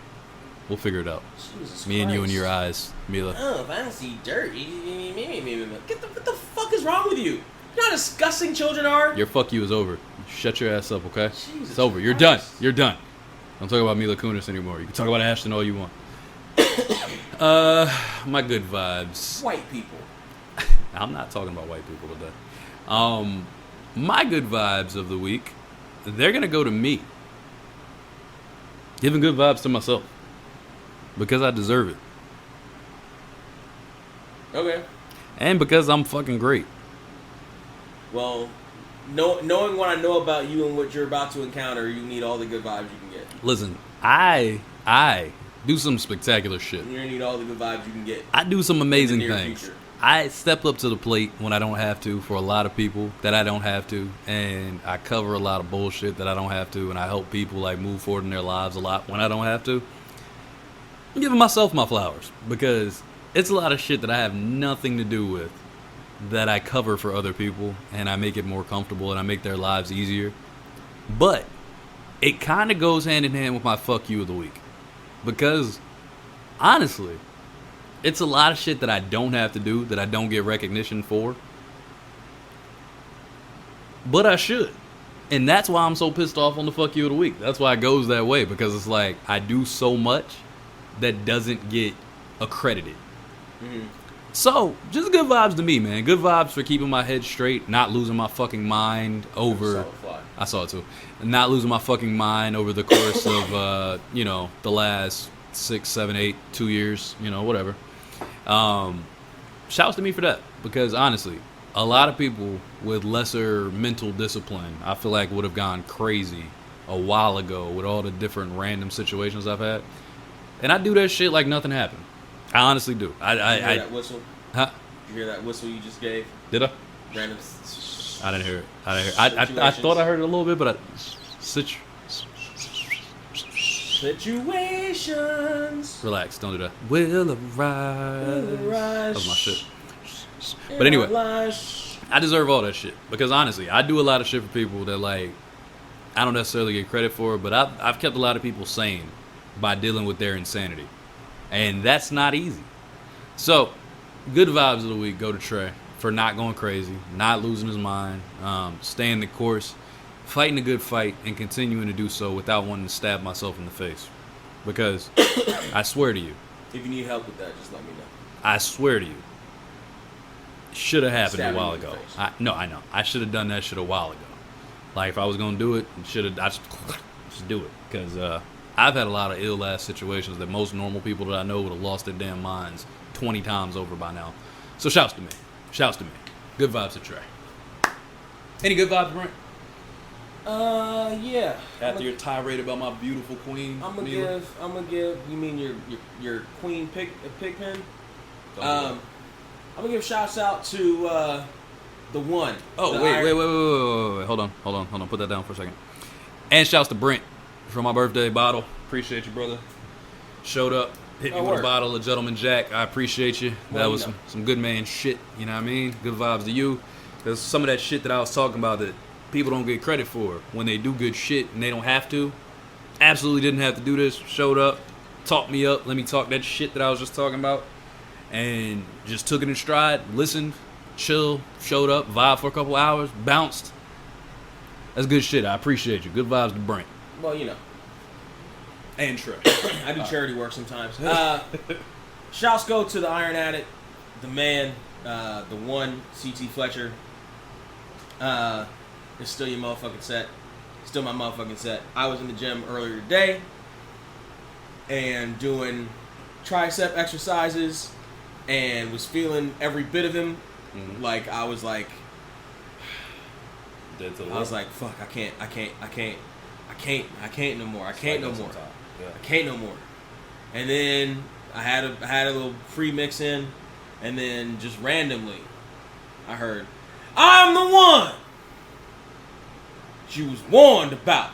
We'll figure it out. Jesus Me and you and Christ. your eyes, Mila. Oh, if I don't see dirt. What the fuck is wrong with you? You know how disgusting children are? Your fuck you is over. Shut your ass up, okay? Jesus It's over. You're done. Christ. You're done. Don't talk about Mila Kunis anymore. You can talk about Ashton all you want. My good vibes. White people. I'm not talking about white people today. My good vibes of the week, they're gonna go to me. Giving good vibes to myself. Because I deserve it. Okay. And because I'm fucking great. Well, knowing what I know about you and what you're about to encounter, you need all the good vibes you can get. Listen, I Do some spectacular shit. You're gonna need all the good vibes you can get. I do some amazing in the near things. future. I step up to the plate when I don't have to for a lot of people that I don't have to, and I cover a lot of bullshit that I don't have to, and I help people like move forward in their lives a lot when I don't have to. I'm giving myself my flowers because it's a lot of shit that I have nothing to do with that I cover for other people, and I make it more comfortable and I make their lives easier. But it kind of goes hand in hand with my fuck you of the week because honestly, it's a lot of shit that I don't have to do, that I don't get recognition for. But I should. And that's why I'm so pissed off on the fuck you of the week. That's why it goes that way. Because it's like, I do so much that doesn't get accredited. Mm-hmm. So, just good vibes to me, man. Good vibes for keeping my head straight, not losing my fucking mind over... I saw it too. Not losing my fucking mind over the course of, the last 6, 7, 8, 2 years, whatever. Shouts to me for that, because honestly, a lot of people with lesser mental discipline, I feel like would have gone crazy a while ago with all the different random situations I've had, and I do that shit like nothing happened. I honestly do. Did you hear that whistle? Huh? Did you hear that whistle you just gave? Did I? Random. I didn't hear it. I thought I heard it a little bit, but Situations. Relax, don't do that. Will arise. That was my shit. But anyway, I deserve all that shit because honestly, I do a lot of shit for people that like I don't necessarily get credit for, but I've kept a lot of people sane by dealing with their insanity, and that's not easy. So, good vibes of the week go to Trey for not going crazy, not losing his mind, staying the course, fighting a good fight, and continuing to do so without wanting to stab myself in the face. Because I swear to you, if you need help with that, just let me know. I swear to you, should have happened a while ago. I know. I should have done that shit a while ago. Like if I was gonna do it, I just do it. Because I've had a lot of ill ass situations that most normal people that I know would have lost their damn minds 20 times over by now. So shouts to me. Good vibes to Trey. Any good vibes, Brent? Yeah. After your tirade about my beautiful queen, I'm gonna give. You mean your queen pigpen? I'm gonna give shouts out to the one. Oh wait. Hold on. Put that down for a second. And shouts to Brent for my birthday bottle. Appreciate you, brother. Showed up, hit me with a bottle of Gentleman Jack. I appreciate you. That was some good man shit. You know what I mean? Good vibes to you. There's some of that shit that I was talking about that people don't get credit for when they do good shit and they don't have to. Absolutely didn't have to do this. Showed up, talked me up, let me talk that shit that I was just talking about, and just took it in stride, listened, chill, showed up, vibed for a couple hours, bounced. That's good shit. I appreciate you. Good vibes to Brent. Well, And Trey. I do charity work sometimes. Shouts go to the Iron Addict, the man, the one, CT Fletcher. It's still your motherfucking set. Still my motherfucking set. I was in the gym earlier today and doing tricep exercises and was feeling every bit of him. Mm-hmm. Like I was like, fuck, I can't no more. I can't no more. And then I had a little free mix in, and then just randomly, I heard, "I'm the one she was warned about.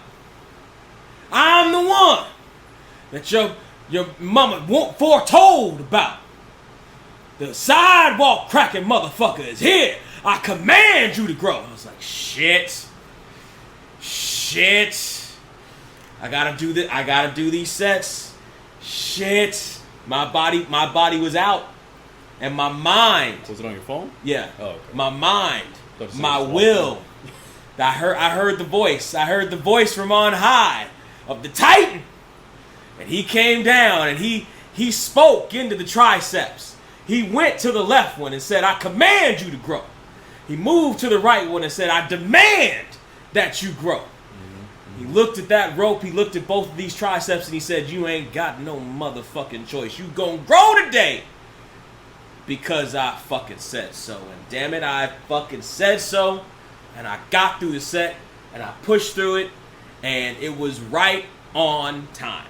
I'm the one that your mama foretold about. The sidewalk cracking motherfucker is here. I command you to grow." I was like, shit. I gotta do these sets. Shit. My body was out. And my mind. Was it on your phone? Yeah. Oh, okay. My mind. My will. I heard the voice. I heard the voice from on high of the Titan. And he came down and he spoke into the triceps. He went to the left one and said, "I command you to grow." He moved to the right one and said, "I demand that you grow." Mm-hmm. He looked at that rope. He looked at both of these triceps and he said, "You ain't got no motherfucking choice. You gonna grow today because I fucking said so." And damn it, I fucking said so. And I got through the set and I pushed through it and it was right on time.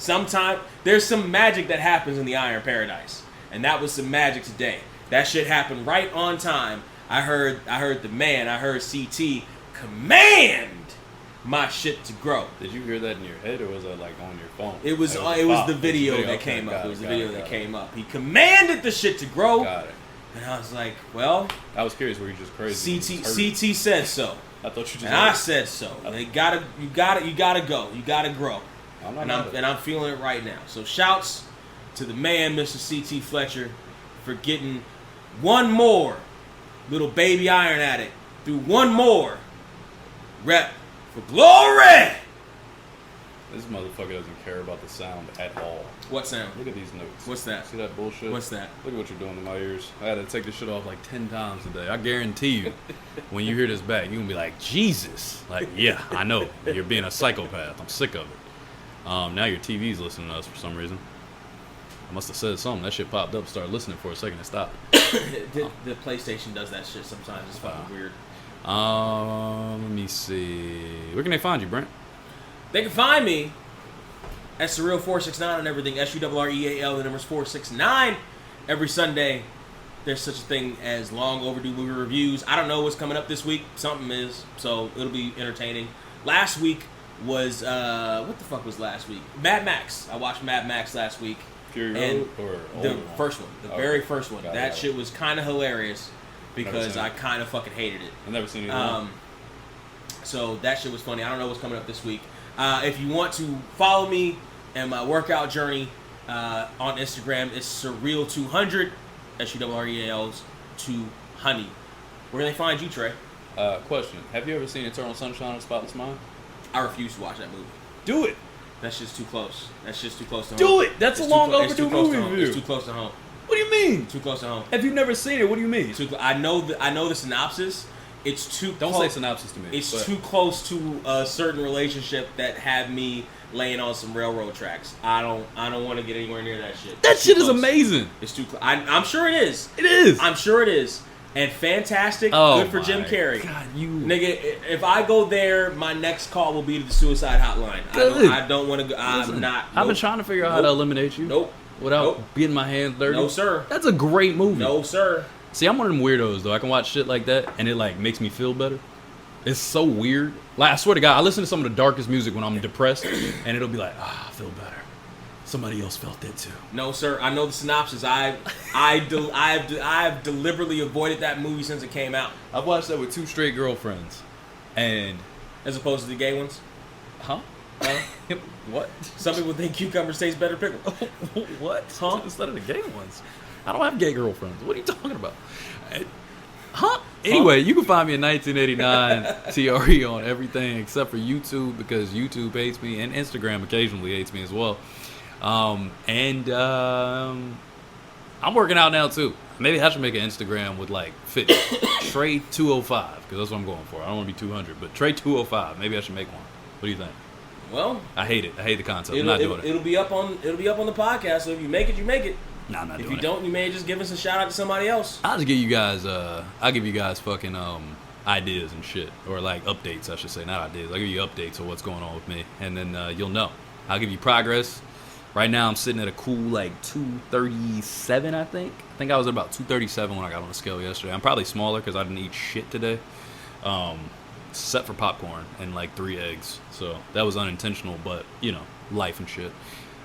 Sometimes there's some magic that happens in the Iron Paradise, and that was some magic today. That shit happened right on time. I heard the man. I heard CT command my shit to grow. Did you hear that in your head, or was that like on your phone? It was the video that came up. It was the video that came up. He commanded the shit to grow. Got it. And I was like, well, I was curious, were you just crazy? CT said so. I thought you just. And I said so. You gotta go. You gotta grow. And I'm feeling it right now. So shouts to the man, Mr. CT Fletcher, for getting one more little baby iron at it through one more rep for glory. This motherfucker doesn't care about the sound at all. What sound? Look at these notes. What's that? See that bullshit? What's that? Look at what you're doing to my ears. I had to take this shit off like 10 times today. I guarantee you, when you hear this back, you're going to be like, Jesus. Like, yeah, I know. You're being a psychopath. I'm sick of it. Now your TV's listening to us for some reason. I must have said something. That shit popped up, started listening for a second, and stopped. The PlayStation does that shit sometimes. It's fucking weird. Let me see. Where can they find you, Brent? They can find me at Surreal469 on everything. SURREAL, the number's 469. Every Sunday, there's such a thing as long overdue movie reviews. I don't know what's coming up this week. Something is, so it'll be entertaining. Last week was, what the fuck was last week? Mad Max. I watched Mad Max last week. Fury and Road or the first one, the very first one. Got That it. shit was kind of hilarious because I kind of fucking hated it. I've never seen it. So that shit was funny. I don't know what's coming up this week. If you want to follow me and my workout journey on Instagram, it's Surreal200, SURREALs 2 Honey. Where can they find you, Trey? Question: have you ever seen Eternal Sunshine of the Spotless Mind? I refuse to watch that movie. Do it. That's just too close. That's just too close to home. Do it. That's It's a long too overdue close to movie home. review. It's too close to home. What do you mean? Too close to home. Have you never seen it? What do you mean? I know the synopsis. It's too. Don't close. say synopsis to me. It's too close to a certain relationship that had me laying on some railroad tracks. I don't want to get anywhere near that shit. That It's shit too is close. amazing. It's too. I'm sure it is. It is. I'm sure it is. And fantastic. Oh Good for Jim my Carrey. God, you Nigga, if I go there, my next call will be to the suicide hotline. Good. I don't want to go. Listen, I'm not. I've been trying to figure out how to eliminate you. Nope. Without Nope. getting my hands dirty. No, sir. That's a great movie. No, sir. See, I'm one of them weirdos though. I can watch shit like that and it like makes me feel better. It's so weird. Like I swear to God, I listen to some of the darkest music when I'm depressed, and it'll be like, I feel better. Somebody else felt that too. No, sir. I know the synopsis. I've deliberately avoided that movie since it came out, I've watched that with 2 straight girlfriends, and as opposed to the gay ones. huh? What? Some people think cucumbers taste better pickled. What? Huh? Instead of the gay ones. I don't have gay girlfriends. What are you talking about? Huh? Anyway, you can find me in 1989 TRE on everything except for YouTube because YouTube hates me and Instagram occasionally hates me as well. I'm working out now too. Maybe I should make an Instagram with like fit Trey 205 because that's what I'm going for. I don't want to be 200, but Trey 205. Maybe I should make one. What do you think? Well, I hate it. I hate the concept. I'm not doing it. It'll be up on the podcast. So if you make it, you make it. Nah, I'm not If doing you it. don't, you may just give us a shout out to somebody else. I'll just give you guys. I'll give you guys fucking ideas and shit, or like updates. I should say, not ideas. I'll give you updates of what's going on with me, and then you'll know. I'll give you progress. Right now, I'm sitting at a cool like 237. I think I was at about 237 when I got on the scale yesterday. I'm probably smaller because I didn't eat shit today, except for popcorn and like 3 eggs. So that was unintentional, but you know, life and shit.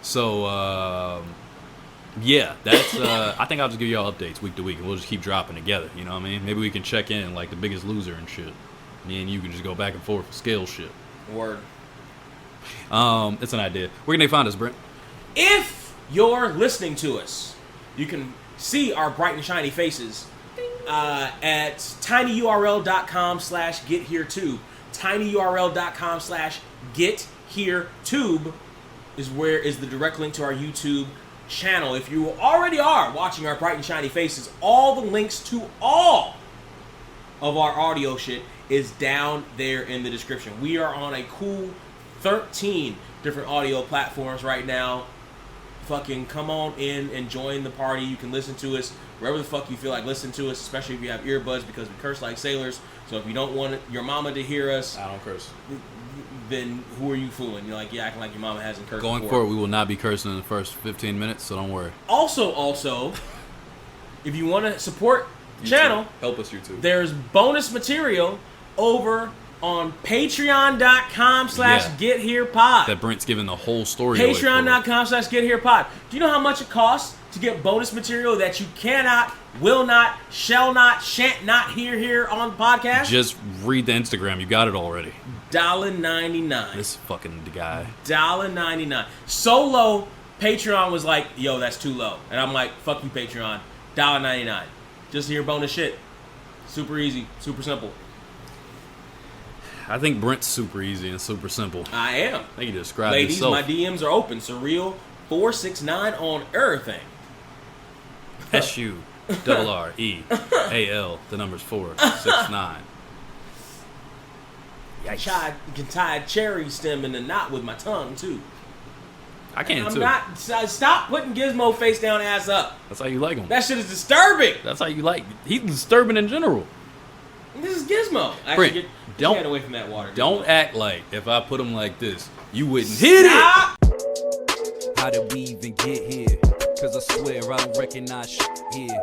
So. Yeah, that's. I think I'll just give y'all updates week to week, and we'll just keep dropping together. You know what I mean? Maybe we can check in like the Biggest Loser and shit. Me and you can just go back and forth for scale shit. Word. It's an idea. Where can they find us, Brent? If you're listening to us, you can see our bright and shiny faces at tinyurl.com/getHereTube. tinyurl.com/getHereTube is the direct link to our YouTube channel. If you already are watching our bright and shiny faces, all the links to all of our audio shit is down there in the description. We are on a cool 13 different audio platforms right now. Fucking come on in and join the party. You can listen to us wherever the fuck you feel like listening to us, especially if you have earbuds because we curse like sailors. So if you don't want your mama to hear us, I don't curse. then who are you fooling? You're like, you're acting like your mama hasn't cursed Going before. forward, we will not be cursing in the first 15 minutes, so don't worry. Also, if you want to support the channel, Help us, YouTube. there's bonus material over on patreon.com/getherepod. That Brent's giving the whole story away for. Patreon.com/getherepod. Do you know how much it costs to get bonus material that you cannot, will not, shall not, shan't not hear here on the podcast? Just read the Instagram. You got it already. $1.99. This fucking guy. $1.99. So low, Patreon was like, yo, that's too low. And I'm like, fuck you, Patreon. $1.99. Just to hear bonus shit. Super easy. Super simple. I think Brent's super easy and super simple. I am. I think you described Ladies, yourself. my DMs are open. Surreal469 on everything. SURREAL. The number's 469. You can tie a cherry stem in a knot with my tongue, too. I can I'm too. not. Stop putting Gizmo face down, ass up. That's how you like him. That shit is disturbing. That's how you like. He's disturbing in general. This is Gizmo. Actually, Brent, get don't- your hand away from that water. Don't Gizmo. act like if I put him like this, you wouldn't hit it. Stop. How did we even get here? Cause I swear I don't recognize shit here.